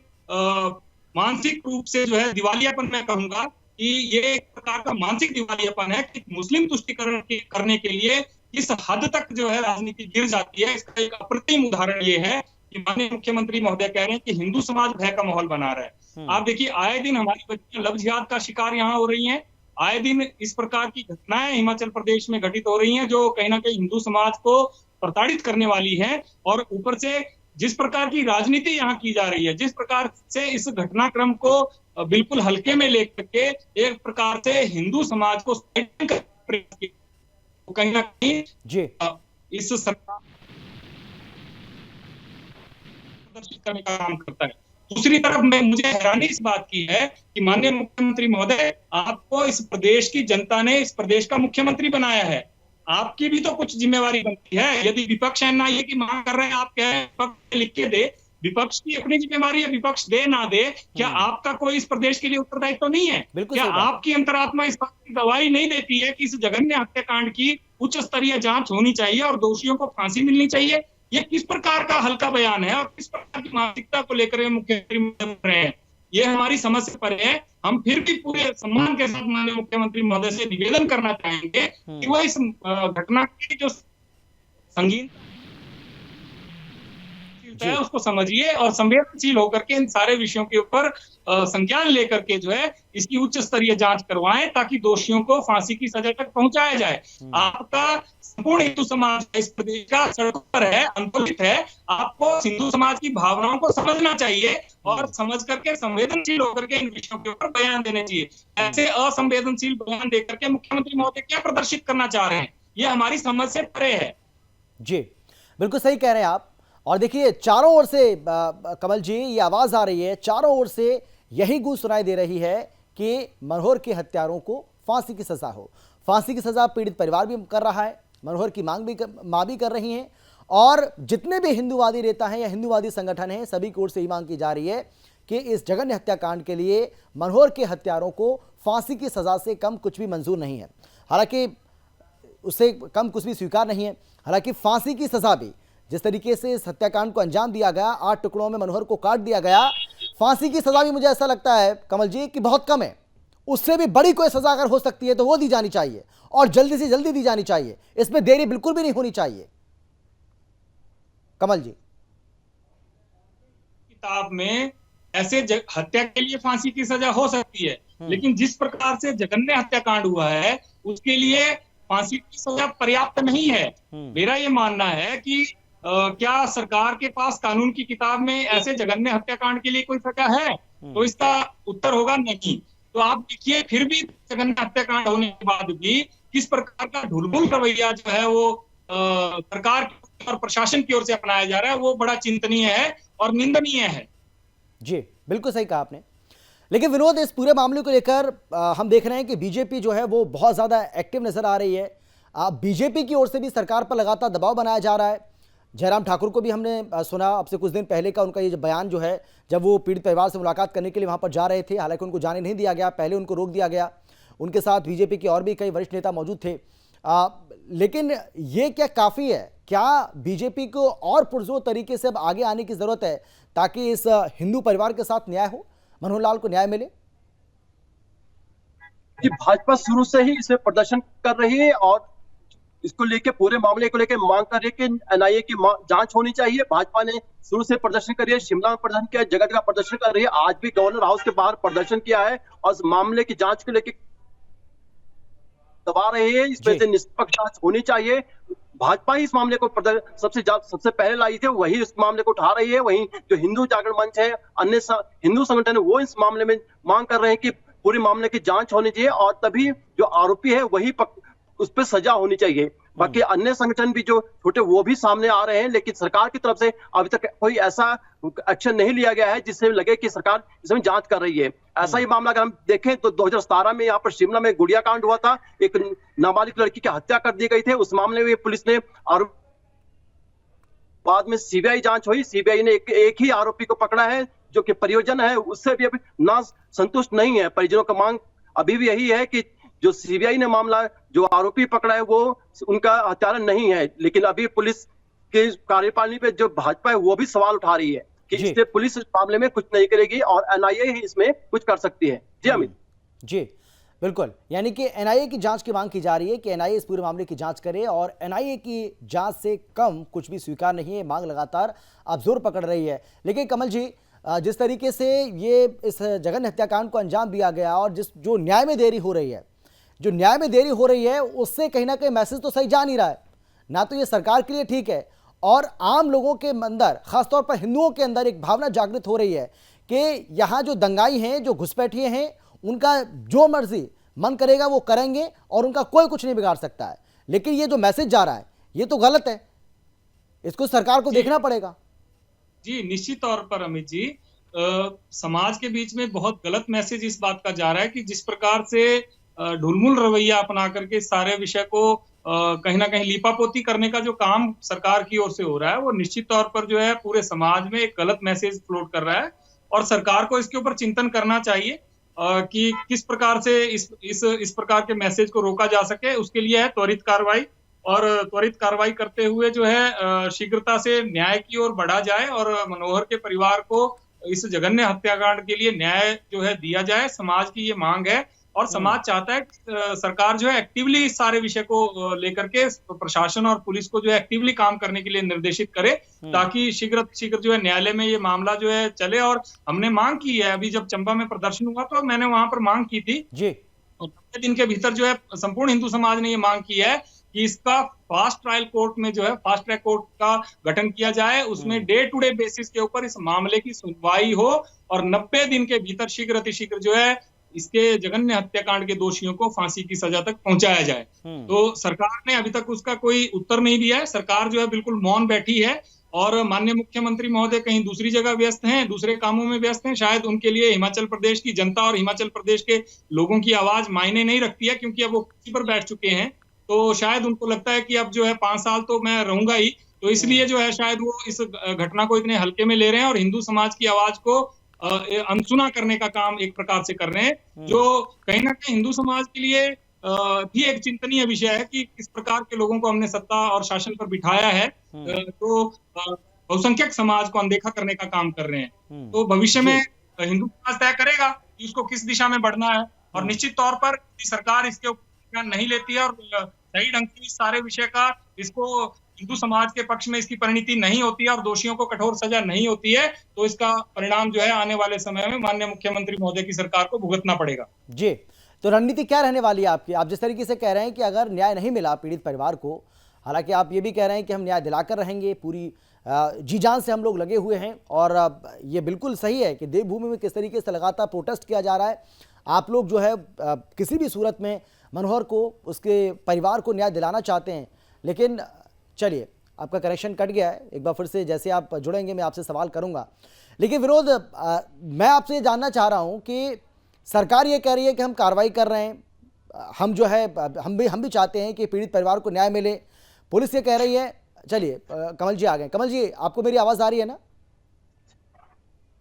मानसिक रूप से जो है दिवालियापन, मैं कहूंगा कि ये एक प्रकार का मानसिक दिवालियापन है कि मुस्लिम तुष्टीकरण करने के लिए इस हद तक जो है राजनीति गिर जाती है। इसका एक अप्रतिम उदाहरण ये है कि माननीय मुख्यमंत्री महोदय कह रहे हैं कि हिंदू समाज भय का माहौल बना रहा है। आप देखिए, आए दिन हमारी बच्चियां लव जिहाद का शिकार यहाँ हो रही हैं, आए दिन इस प्रकार की घटनाएं हिमाचल प्रदेश में घटित हो रही हैं जो कहीं ना कहीं हिंदू समाज को प्रताड़ित करने वाली है। और ऊपर से जिस प्रकार की राजनीति यहाँ की जा रही है, जिस प्रकार से इस घटनाक्रम को बिल्कुल हल्के में लेकर के एक प्रकार से हिंदू समाज को कहीं ना कहीं जी इस सरकार प्रदर्शित करने का काम करता है। दूसरी तरफ मुझे हैरानी इस बात की है कि माननीय मुख्यमंत्री महोदय, आपको इस प्रदेश की जनता ने इस प्रदेश का मुख्यमंत्री बनाया है, आपकी भी तो कुछ जिम्मेवारी बनती है। यदि विपक्ष एनआईए की मांग कर रहे हैं, आप कह रहे हैं विपक्ष लिख के दे, विपक्ष की अपनी जिम्मेवारी है, विपक्ष दे ना दे, क्या आपका कोई इस प्रदेश के लिए उत्तरदायित्व तो नहीं है? क्या आपकी अंतरात्मा इस बात की गवाही नहीं देती है कि इस जघन्य हत्याकांड की उच्च स्तरीय जांच होनी चाहिए और दोषियों को फांसी मिलनी चाहिए? ये किस प्रकार का हल्का बयान है और किस प्रकार की मानसिकता को लेकर मुख्यमंत्री बोल रहे हैं? ये हमारी समझ से परे है। हम फिर भी पूरे सम्मान के साथ माननीय मुख्यमंत्री महोदय से निवेदन करना चाहेंगे कि वो इस घटना की जो संगीन है उसको समझिए और संवेदनशील होकर के इन सारे विषयों के ऊपर संज्ञान लेकर के जो है इसकी उच्च स्तरीय जांच करवाएं, ताकि दोषियों को फांसी की सजा तक पहुंचाया जाए। आपका संपूर्ण हिंदू समाज इस प्रदेश का सड़कों पर है, आंदोलित है। आपको हिंदू समाज की भावनाओं को समझना चाहिए और समझ करके संवेदनशील होकर के इन विषयों के ऊपर बयान देने चाहिए। ऐसे असंवेदनशील बयान देकर के मुख्यमंत्री महोदय क्या प्रदर्शित करना चाह रहे हैं, ये हमारी समझ से परे है। जी बिल्कुल सही कह रहे हैं आप। और देखिए, चारों ओर से कमल जी ये आवाज आ रही है, चारों ओर से यही गूंज सुनाई दे रही है कि मनोहर के हत्यारों को फांसी की सजा हो। फांसी की सजा पीड़ित परिवार भी कर रहा है, मनोहर की मांग भी मां भी कर रही हैं, और जितने भी हिंदूवादी नेता हैं या हिंदूवादी संगठन हैं, सभी की ओर से ही मांग की जा रही है कि इस जघन्य हत्याकांड के लिए मनोहर के हत्यारों को फांसी की सजा से कम कुछ भी मंजूर नहीं है। हालांकि उससे कम कुछ भी स्वीकार नहीं है। हालांकि फांसी की सजा भी, जिस तरीके से इस हत्याकांड को अंजाम दिया गया, 8 टुकड़ों में मनोहर को काट दिया गया, फांसी की सजा भी मुझे ऐसा लगता है कमल जी कि बहुत कम है। उससे भी बड़ी कोई सजा अगर हो सकती है तो वो दी जानी चाहिए, और जल्दी से जल्दी दी जानी चाहिए। इसमें देरी बिल्कुल भी नहीं होनी चाहिए। कमल जी, किताब में ऐसे हत्या के लिए फांसी की सजा हो सकती है, लेकिन जिस प्रकार से जघन्य हत्याकांड हुआ है उसके लिए फांसी की सजा पर्याप्त नहीं है। मेरा ये मानना है कि क्या सरकार के पास कानून की किताब में ऐसे जघन्य हत्याकांड के लिए कोई सजा है? तो इसका उत्तर होगा नहीं। तो आप देखिए, फिर भी जघन्य हत्याकांड होने के बाद भी किस प्रकार का ढुलमुल रवैया जो है वो सरकार और प्रशासन की ओर से अपनाया जा रहा है वो बड़ा चिंतनीय है और निंदनीय है। जी बिल्कुल सही कहा आपने। लेकिन विनोद, इस पूरे मामले को लेकर हम देख रहे हैं कि बीजेपी जो है वो बहुत ज़्यादा एक्टिव नजर आ रही है। बीजेपी की ओर से भी सरकार पर लगातार दबाव बनाया जा रहा है। जयराम ठाकुर को भी हमने सुना अब से कुछ दिन पहले का उनका ये जो बयान जो है, जब वो पीड़ित परिवार से मुलाकात करने के लिए वहाँ पर जा रहे थे, हालांकि उनको जाने नहीं दिया गया, पहले उनको रोक दिया गया। उनके साथ बीजेपी के और भी कई वरिष्ठ नेता मौजूद थे। लेकिन ये क्या काफ़ी है? क्या बीजेपी को और पुरजोर तरीके से अब आगे आने की ज़रूरत है ताकि इस हिंदू परिवार के साथ न्याय हो, मनोहर लाल को न्याय मिले? कि भाजपा शुरू से ही इसमें प्रदर्शन कर रही है और इसको लेके पूरे मामले को लेकर मांग कर रही है कि एनआईए की जांच होनी चाहिए। भाजपा ने शुरू से प्रदर्शन करी है, शिमला में प्रदर्शन किया, जगह जगह प्रदर्शन कर रही है। आज भी गवर्नर हाउस के बाहर प्रदर्शन किया है और इस मामले की जांच को लेकर दबा रहे हैं। इसमें से निष्पक्ष जांच होनी चाहिए। भाजपा ही इस मामले को सबसे पहले लाई थी, वही इस मामले को उठा रही है। वहीं जो हिंदू जागरण मंच है, अन्य हिंदू संगठन है, वो इस मामले में मांग कर रहे हैं कि पूरे मामले की जांच होनी चाहिए और तभी जो आरोपी है वही उस पर सजा होनी चाहिए। बाकी अन्य संगठन भी जो छोटे वो भी सामने आ रहे हैं, लेकिन सरकार की तरफ से अभी तक कोई ऐसा एक्शन नहीं लिया गया है जिससे लगे कि सरकार इसमें जांच कर रही है। ऐसा ही मामला अगर हम देखें तो 2017 में यहाँ पर शिमला में गुड़िया कांड हुआ था, एक नाबालिग लड़की की हत्या कर दी गई थी। उस मामले में पुलिस ने बाद में सीबीआई जांच हुई, सीबीआई ने एक ही आरोपी को पकड़ा है जो कि परियोजन है, उससे भी अभी ना संतुष्ट नहीं है। परिजनों का मांग अभी भी यही है कि जो सीबीआई ने मामला जो आरोपी पकड़ा है वो उनका हत्यारा नहीं है, लेकिन अभी पुलिस के कार्यपालनी पे जो भाजपा है वो भी सवाल उठा रही है कि इससे पुलिस इस मामले में कुछ नहीं करेगी और एनआईए ही इसमें कुछ कर सकती है। जी अमित जी बिल्कुल, यानी कि एनआईए की जांच की मांग की जा रही है कि एनआईए इस पूरे मामले की जांच करे और एनआईए की जांच से कम कुछ भी स्वीकार नहीं है। मांग लगातार अब जोर पकड़ रही है। लेकिन कमल जी, जिस तरीके से ये इस जघन्य हत्याकांड को अंजाम दिया गया और जो न्याय में देरी हो रही है, उससे कहीं ना कहीं मैसेज तो सही जा नहीं रहा है। ना तो ये सरकार के लिए ठीक है और आम लोगों के अंदर, खासतौर पर हिंदुओं के अंदर एक भावना जागृत हो रही है कि यहाँ जो दंगाई हैं, जो घुसपैठिए हैं, उनका जो मर्जी मन करेगा वो करेंगे और उनका कोई कुछ नहीं बिगाड़ सकता है। लेकिन ये जो मैसेज जा रहा है ये तो गलत है, इसको सरकार को देखना पड़ेगा। जी निश्चित तौर पर अमित जी, समाज के बीच में बहुत गलत मैसेज इस बात का जा रहा है कि जिस प्रकार से ढुलमुल रवैया अपना करके सारे विषय को कहीं ना कहीं लीपापोती करने का जो काम सरकार की ओर से हो रहा है, वो निश्चित तौर पर जो है पूरे समाज में एक गलत मैसेज फ्लोट कर रहा है और सरकार को इसके ऊपर चिंतन करना चाहिए कि किस प्रकार से इस प्रकार के मैसेज को रोका जा सके। उसके लिए है त्वरित कार्रवाई और त्वरित कार्रवाई करते हुए जो है शीघ्रता से न्याय की ओर बढ़ा जाए और मनोहर के परिवार को इस जघन्य हत्याकांड के लिए न्याय जो है दिया जाए। समाज की ये मांग है और समाज चाहता है कि सरकार जो है एक्टिवली इस सारे विषय को लेकर के प्रशासन और पुलिस को जो है एक्टिवली काम करने के लिए निर्देशित करे ताकि शीघ्र जो है न्यायालय में ये मामला जो है चले। और हमने मांग की है, अभी जब चंबा में प्रदर्शन हुआ तो मैंने वहां पर मांग की थी जी, 90 दिन के भीतर जो है संपूर्ण हिंदू समाज ने ये मांग की है कि इसका फास्ट ट्रायल कोर्ट में जो है फास्ट ट्रैक कोर्ट का गठन किया जाए, उसमें डे टू डे बेसिस के ऊपर इस मामले की सुनवाई हो और 90 दिन के भीतर शीघ्र जो है इसके जघन्य हत्याकांड के दोषियों को फांसी की सजा तक पहुंचाया जाए। तो सरकार ने अभी तक उसका कोई उत्तर नहीं दिया है। सरकार जो है बिल्कुल मौन बैठी है और माननीय मुख्यमंत्री महोदय कहीं दूसरी जगह व्यस्त हैं, दूसरे कामों में व्यस्त हैं। शायद उनके लिए हिमाचल प्रदेश की जनता और हिमाचल प्रदेश के लोगों की आवाज मायने नहीं रखती है, क्योंकि अब वो कुर्सी पर बैठ चुके हैं। तो शायद उनको लगता है कि अब जो है 5 साल तो मैं रहूंगा ही, तो इसलिए जो है शायद वो इस घटना को इतने हल्के में ले रहे हैं और हिंदू समाज की आवाज को अनसुना करने का काम एक प्रकार से कर रहे हैं, जो कहीं ना कहीं हिंदू समाज के लिए भी एक चिंतनीय विषय है कि किस प्रकार के लोगों को हमने सत्ता और शासन पर बिठाया है तो बहुसंख्यक समाज को अनदेखा करने का काम कर रहे हैं। तो भविष्य में हिंदू समाज तय करेगा कि उसको किस दिशा में बढ़ना है और निश्चित तौर पर सरकार इसके ऊपर नहीं लेती है और सही ढंग से इस सारे विषय का इसको हिंदू समाज के पक्ष में इसकी परिणति नहीं होती है और दोषियों को कठोर सजा नहीं होती है, तो इसका परिणाम जो है आने वाले समय में माननीय मुख्यमंत्री महोदय की सरकार को भुगतना पड़ेगा। जी, तो रणनीति क्या रहने वाली है आपकी? आप जिस तरीके से कह रहे हैं कि अगर न्याय नहीं मिला पीड़ित परिवार को, हालांकि आप ये भी कह रहे हैं कि हम न्याय दिलाकर रहेंगे, पूरी जी जान से हम लोग लगे हुए हैं और ये बिल्कुल सही है कि देवभूमि में किस तरीके से लगातार प्रोटेस्ट किया जा रहा है। आप लोग जो है किसी भी सूरत में मनोहर को, उसके परिवार को न्याय दिलाना चाहते हैं। लेकिन चलिए, आपका कनेक्शन कट गया है। एक बार फिर से जैसे आप जुड़ेंगे मैं आपसे सवाल करूंगा। लेकिन विनोद, मैं आपसे ये जानना चाह रहा हूं कि सरकार ये कह रही है कि हम कार्रवाई कर रहे हैं, हम जो है हम भी चाहते हैं कि पीड़ित परिवार को न्याय मिले। पुलिस ये कह रही है। चलिए कमल जी आ गए। कमल जी, आपको मेरी आवाज़ आ रही है ना?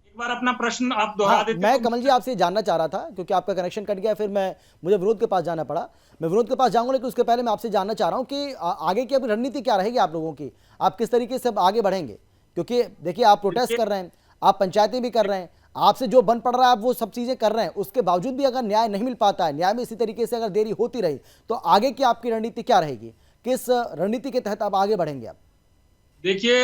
एक बार अपना प्रश्न आप दोहरा देते। मैं कमल जी आपसे जानना चाह रहा था क्योंकि आपका कनेक्शन कट गया, फिर मुझे विनोद के पास जाना पड़ा। मैं विनोद के पास जाऊंगा, लेकिन उसके पहले मैं आपसे जानना चाह रहा हूं कि आगे की अब रणनीति क्या रहेगी आप लोगों की, आप किस तरीके से आगे बढ़ेंगे? क्योंकि देखिए, आप प्रोटेस्ट कर रहे हैं, आप पंचायतें भी कर रहे हैं, आपसे जो बन पड़ रहा है आप वो सब चीजें कर रहे हैं, उसके बावजूद भी अगर न्याय नहीं मिल पाता है, न्याय में इसी तरीके से अगर देरी होती रही, तो आगे की आपकी रणनीति क्या रहेगी? किस रणनीति के तहत आप आगे बढ़ेंगे? आप देखिए,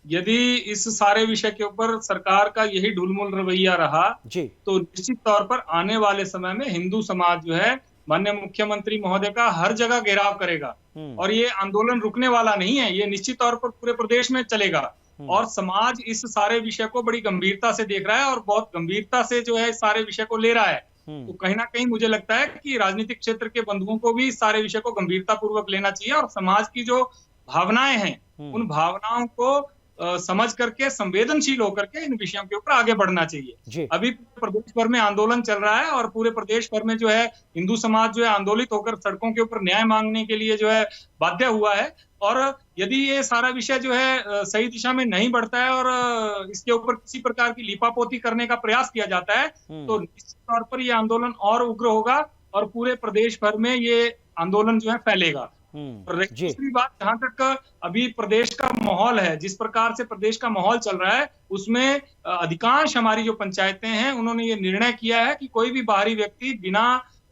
यदि इस सारे विषय के ऊपर सरकार का यही ढुलमुल रवैया रहा जी, तो निश्चित तौर पर आने वाले समय में हिंदू समाज जो है माननीय मुख्यमंत्री महोदय का हर जगह घेराव करेगा और ये आंदोलन रुकने वाला नहीं है। ये निश्चित तौर पर पूरे प्रदेश में चलेगा और समाज इस सारे विषय को बड़ी गंभीरता से देख रहा है और बहुत गंभीरता से जो है इस सारे विषय को ले रहा है। तो कहीं ना कहीं मुझे लगता है कि राजनीतिक क्षेत्र के बंधुओं को भी इस सारे विषय को गंभीरता पूर्वक लेना चाहिए और समाज की जो भावनाएं हैं उन भावनाओं को समझ करके संवेदनशील होकर के इन विषयों के ऊपर आगे बढ़ना चाहिए। अभी प्रदेश भर में आंदोलन चल रहा है और पूरे प्रदेश भर में जो है हिंदू समाज जो है आंदोलित होकर सड़कों के ऊपर न्याय मांगने के लिए जो है बाध्य हुआ है और यदि ये सारा विषय जो है सही दिशा में नहीं बढ़ता है और इसके ऊपर किसी प्रकार की लिपापोती करने का प्रयास किया जाता है तो निश्चित तौर पर ये आंदोलन और उग्र होगा और पूरे प्रदेश भर में ये आंदोलन जो है फैलेगा। दूसरी बात, जहां तक अभी प्रदेश का माहौल है, जिस प्रकार से प्रदेश का माहौल चल रहा है उसमें अधिकांश हमारी जो पंचायतें हैं उन्होंने ये निर्णय किया है कि कोई भी बाहरी व्यक्ति बिना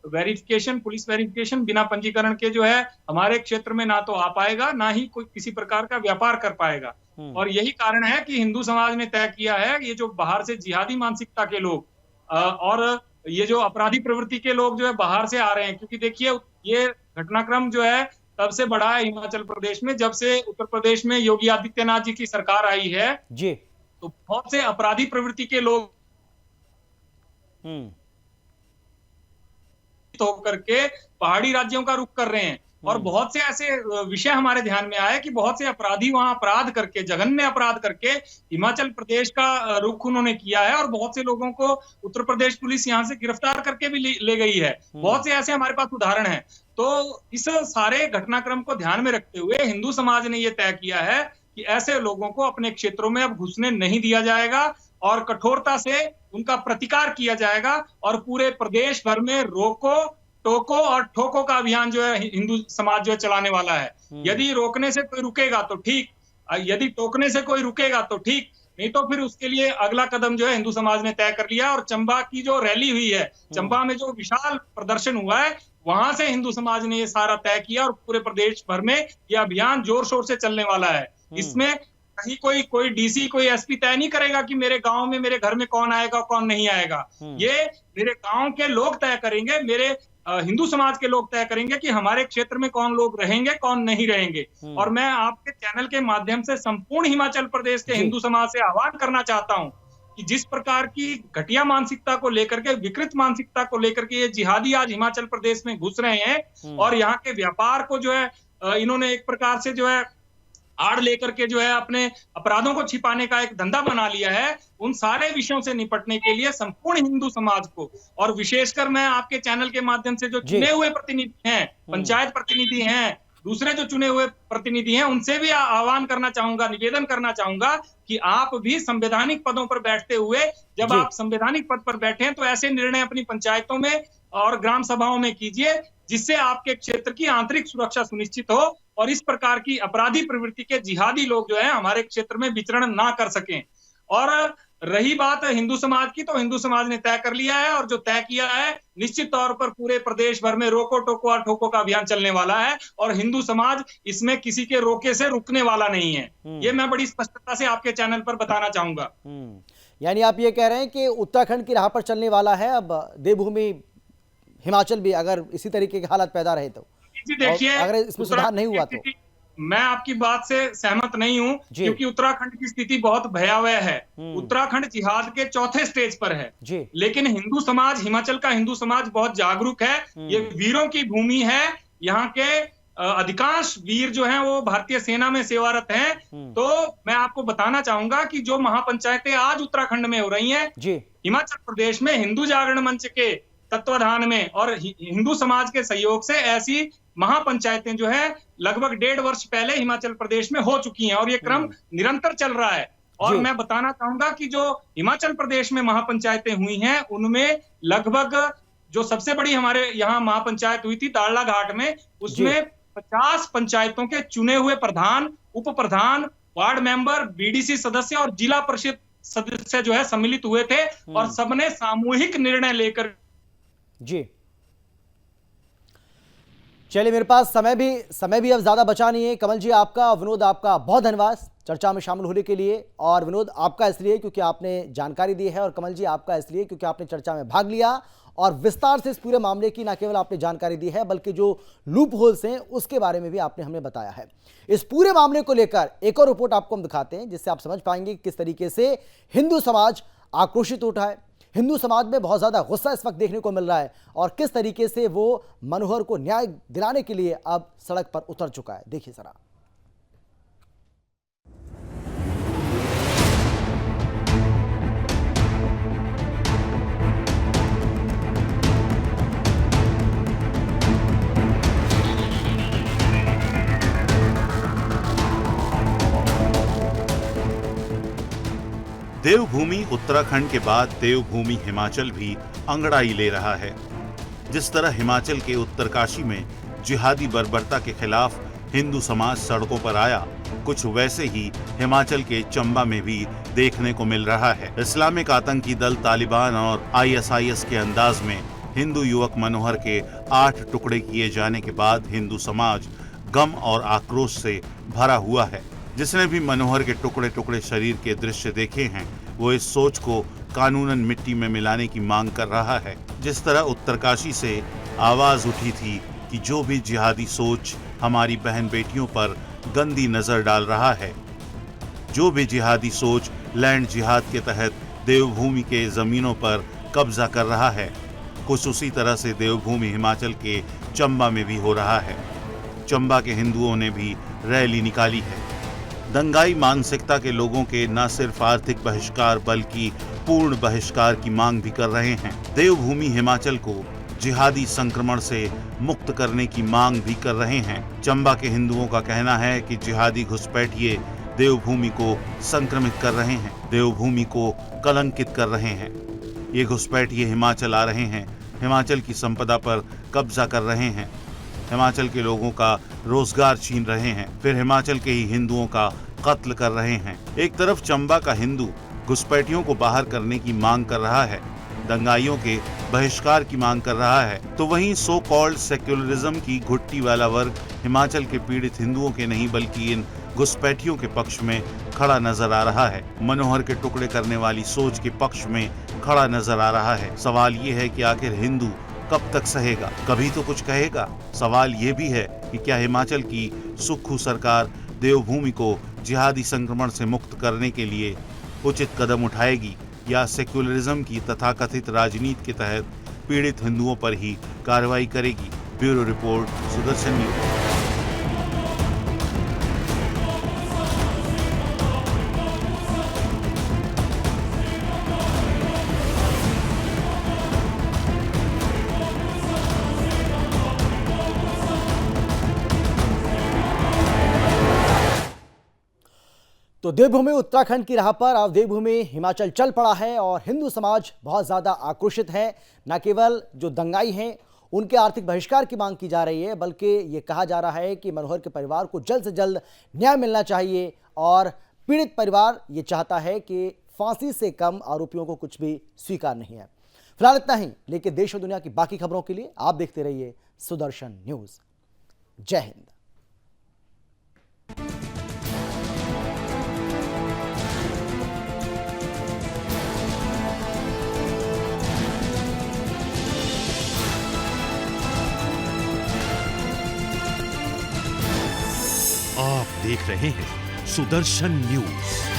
वेरिफिकेशन, पुलिस वेरिफिकेशन, बिना पंजीकरण के जो है हमारे क्षेत्र में ना तो आ पाएगा ना ही कोई किसी प्रकार का व्यापार कर पाएगा। और यही कारण है कि हिंदू समाज ने तय किया है ये जो बाहर से जिहादी मानसिकता के लोग और ये जो अपराधी प्रवृत्ति के लोग जो है बाहर से आ रहे हैं, क्योंकि देखिए ये घटनाक्रम जो है तब से बढ़ा है हिमाचल प्रदेश में जब से उत्तर प्रदेश में योगी आदित्यनाथ जी की सरकार आई है जी, तो बहुत से अपराधी प्रवृत्ति के लोग होकर के पहाड़ी राज्यों का रुख कर रहे हैं और बहुत से ऐसे विषय हमारे ध्यान में आए कि बहुत से अपराधी वहां अपराध करके, जघन्य अपराध करके हिमाचल प्रदेश का रुख उन्होंने किया है और बहुत से लोगों को उत्तर प्रदेश पुलिस यहां से गिरफ्तार करके भी ले गई है। बहुत से ऐसे हमारे पास उदाहरण हैं। तो इस सारे घटनाक्रम को ध्यान में रखते हुए हिंदू समाज ने यह तय किया है कि ऐसे लोगों को अपने क्षेत्रों में अब घुसने नहीं दिया जाएगा और कठोरता से उनका प्रतिकार किया जाएगा और पूरे प्रदेश भर में रोको, टोको और ठोको का अभियान जो है हिंदू समाज जो है चलाने वाला है। यदि रोकने से कोई रुकेगा तो ठीक, यदि टोकने से कोई रुकेगा तो ठीक, नहीं तो फिर उसके लिए अगला कदम जो है हिंदू समाज ने तय कर लिया। और चंबा की जो रैली हुई है, चंबा में जो विशाल प्रदर्शन हुआ है, वहां से हिंदू समाज ने ये सारा तय किया और पूरे प्रदेश भर में ये अभियान जोर शोर से चलने वाला है। इसमें कहीं कोई डीसी, कोई एसपी तय नहीं करेगा कि मेरे गांव में, मेरे घर में कौन आएगा कौन नहीं आएगा। ये मेरे गांव के लोग तय करेंगे, मेरे हिंदू समाज के लोग तय करेंगे कि हमारे क्षेत्र में कौन लोग रहेंगे कौन नहीं रहेंगे। और मैं आपके चैनल के माध्यम से संपूर्ण हिमाचल प्रदेश के हिंदू समाज से आह्वान करना चाहता हूं कि जिस प्रकार की घटिया मानसिकता को लेकर के, विकृत मानसिकता को लेकर के ये जिहादी आज हिमाचल प्रदेश में घुस रहे हैं और यहाँ के व्यापार को जो है इन्होंने एक प्रकार से जो है आड़ लेकर के जो है अपने अपराधों को छिपाने का एक धंधा बना लिया है। उन सारे विषयों से निपटने के लिए संपूर्ण हिंदू समाज को और विशेषकर मैं आपके चैनल के माध्यम से जो चुने हुए प्रतिनिधि हैं, पंचायत प्रतिनिधि हैं, दूसरे जो चुने हुए प्रतिनिधि हैं, उनसे भी आह्वान करना चाहूंगा, निवेदन करना चाहूंगा कि आप भी संवैधानिक पदों पर बैठते हुए, जब आप संवैधानिक पद पर बैठे हैं तो ऐसे निर्णय अपनी पंचायतों में और ग्राम सभाओं में कीजिए जिससे आपके क्षेत्र की आंतरिक सुरक्षा सुनिश्चित हो और इस प्रकार की अपराधी प्रवृत्ति के जिहादी लोग जो है हमारे क्षेत्र में विचरण ना कर सकें। और रही बात हिंदू समाज की, तो हिंदू समाज ने तय कर लिया है और जो तय किया है निश्चित तौर पर पूरे प्रदेश भर में रोको, टोको और ठोको का अभियान चलने वाला है और हिंदू समाज इसमें किसी के रोके से रुकने वाला नहीं है। ये मैं बड़ी स्पष्टता से आपके चैनल पर बताना चाहूंगा। यानी आप ये कह रहे हैं कि उत्तराखंड की राह पर चलने वाला है अब देवभूमि हिमाचल भी, अगर इसी तरीके के हालात पैदा रहे तो? देखिए, अगर इसमें सुधार नहीं हुआ तो मैं आपकी बात से सहमत नहीं हूं क्योंकि उत्तराखंड की स्थिति बहुत भयावह है। उत्तराखंड जिहाद के चौथे स्टेज पर है लेकिन हिंदू समाज, हिमाचल का हिंदू समाज बहुत जागरूक है। ये वीरों की भूमि है। यहाँ के अधिकांश वीर जो हैं वो भारतीय सेना में सेवारत हैं। तो मैं आपको बताना चाहूंगा कि जो महापंचायतें आज उत्तराखंड में हो रही हैं, हिमाचल प्रदेश में हिंदू जागरण मंच के तत्वाधान में और हिंदू समाज के सहयोग से ऐसी महापंचायतें जो है लगभग 1.5 वर्ष पहले हिमाचल प्रदेश में हो चुकी हैं और ये क्रम निरंतर चल रहा है। और मैं बताना चाहूंगा कि जो हिमाचल प्रदेश में महापंचायतें हुई हैं उनमें लगभग जो सबसे बड़ी हमारे यहाँ महापंचायत हुई थी दाड़ला घाट में, उसमें 50 पंचायतों के चुने हुए प्रधान, उप प्रधान, वार्ड मेंबर, बीडीसी सदस्य और जिला परिषद सदस्य जो है सम्मिलित हुए थे और सबने सामूहिक निर्णय लेकर। जी चलिए, मेरे पास समय भी अब ज्यादा बचा नहीं है। कमल जी आपका, विनोद आपका बहुत धन्यवाद चर्चा में शामिल होने के लिए। और विनोद आपका इसलिए क्योंकि आपने जानकारी दी है और कमल जी आपका इसलिए क्योंकि आपने चर्चा में भाग लिया और विस्तार से इस पूरे मामले की न केवल आपने जानकारी दी है बल्कि जो लूप होल्स हैं उसके बारे में भी आपने हमें बताया है। इस पूरे मामले को लेकर एक और रिपोर्ट आपको हम दिखाते हैं जिससे आप समझ पाएंगे किस तरीके से हिंदू समाज आक्रोशित उठा है। हिंदू समाज में बहुत ज्यादा गुस्सा इस वक्त देखने को मिल रहा है और किस तरीके से वो मनोहर को न्याय दिलाने के लिए अब सड़क पर उतर चुका है। देखिए जरा। देवभूमि उत्तराखंड के बाद देवभूमि हिमाचल भी अंगड़ाई ले रहा है। जिस तरह हिमाचल के उत्तरकाशी में जिहादी बर्बरता के खिलाफ हिंदू समाज सड़कों पर आया, कुछ वैसे ही हिमाचल के चंबा में भी देखने को मिल रहा है। इस्लामिक आतंकी दल तालिबान और ISIS के अंदाज में हिंदू युवक मनोहर के 8 टुकड़े किए जाने के बाद हिंदू समाज गम और आक्रोश से भरा हुआ है। जिसने भी मनोहर के टुकड़े टुकड़े शरीर के दृश्य देखे हैं वो इस सोच को कानूनन मिट्टी में मिलाने की मांग कर रहा है। जिस तरह उत्तरकाशी से आवाज उठी थी कि जो भी जिहादी सोच हमारी बहन बेटियों पर गंदी नजर डाल रहा है, जो भी जिहादी सोच लैंड जिहाद के तहत देवभूमि के जमीनों पर कब्जा कर रहा है, कुछ उसी तरह से देवभूमि हिमाचल के चंबा में भी हो रहा है। चंबा के हिंदुओं ने भी रैली निकाली है। दंगाई मानसिकता के लोगों के न सिर्फ आर्थिक बहिष्कार बल्कि पूर्ण बहिष्कार की मांग भी कर रहे हैं। देवभूमि हिमाचल को जिहादी संक्रमण से मुक्त करने की मांग भी कर रहे हैं। चंबा के हिंदुओं का कहना है कि जिहादी घुसपैठिए देवभूमि को संक्रमित कर रहे हैं, देवभूमि को कलंकित कर रहे हैं। ये घुसपैठिए हिमाचल आ रहे हैं, हिमाचल की संपदा पर कब्जा कर रहे हैं, हिमाचल के लोगों का रोजगार छीन रहे हैं, फिर हिमाचल के ही हिंदुओं का कत्ल कर रहे हैं। एक तरफ चंबा का हिंदू घुसपैठियों को बाहर करने की मांग कर रहा है, दंगाइयों के बहिष्कार की मांग कर रहा है, तो वहीं सो कॉल्ड सेक्युलरिज्म की घुट्टी वाला वर्ग हिमाचल के पीड़ित हिंदुओं के नहीं बल्कि इन घुसपैठियों के पक्ष में खड़ा नजर आ रहा है। मनोहर के टुकड़े करने वाली सोच के पक्ष में खड़ा नजर आ रहा है। सवाल ये है कि आखिर हिंदू कब तक सहेगा, कभी तो कुछ कहेगा। सवाल ये भी है कि क्या हिमाचल की सुक्खू सरकार देवभूमि को जिहादी संक्रमण से मुक्त करने के लिए उचित कदम उठाएगी या सेक्युलरिज्म की तथाकथित राजनीति के तहत पीड़ित हिंदुओं पर ही कार्रवाई करेगी। Bureau report, Sudarshan news. तो देवभूमि उत्तराखंड की राह पर अब देवभूमि हिमाचल चल पड़ा है और हिंदू समाज बहुत ज़्यादा आक्रोशित है। न केवल जो दंगाई हैं उनके आर्थिक बहिष्कार की मांग की जा रही है बल्कि ये कहा जा रहा है कि मनोहर के परिवार को जल्द से जल्द न्याय मिलना चाहिए और पीड़ित परिवार ये चाहता है कि फांसी से कम आरोपियों को कुछ भी स्वीकार नहीं है। फिलहाल इतना ही, लेकिन देश और दुनिया की बाकी खबरों के लिए आप देखते रहिए सुदर्शन न्यूज़। जय हिंद। आप देख रहे हैं सुदर्शन न्यूज।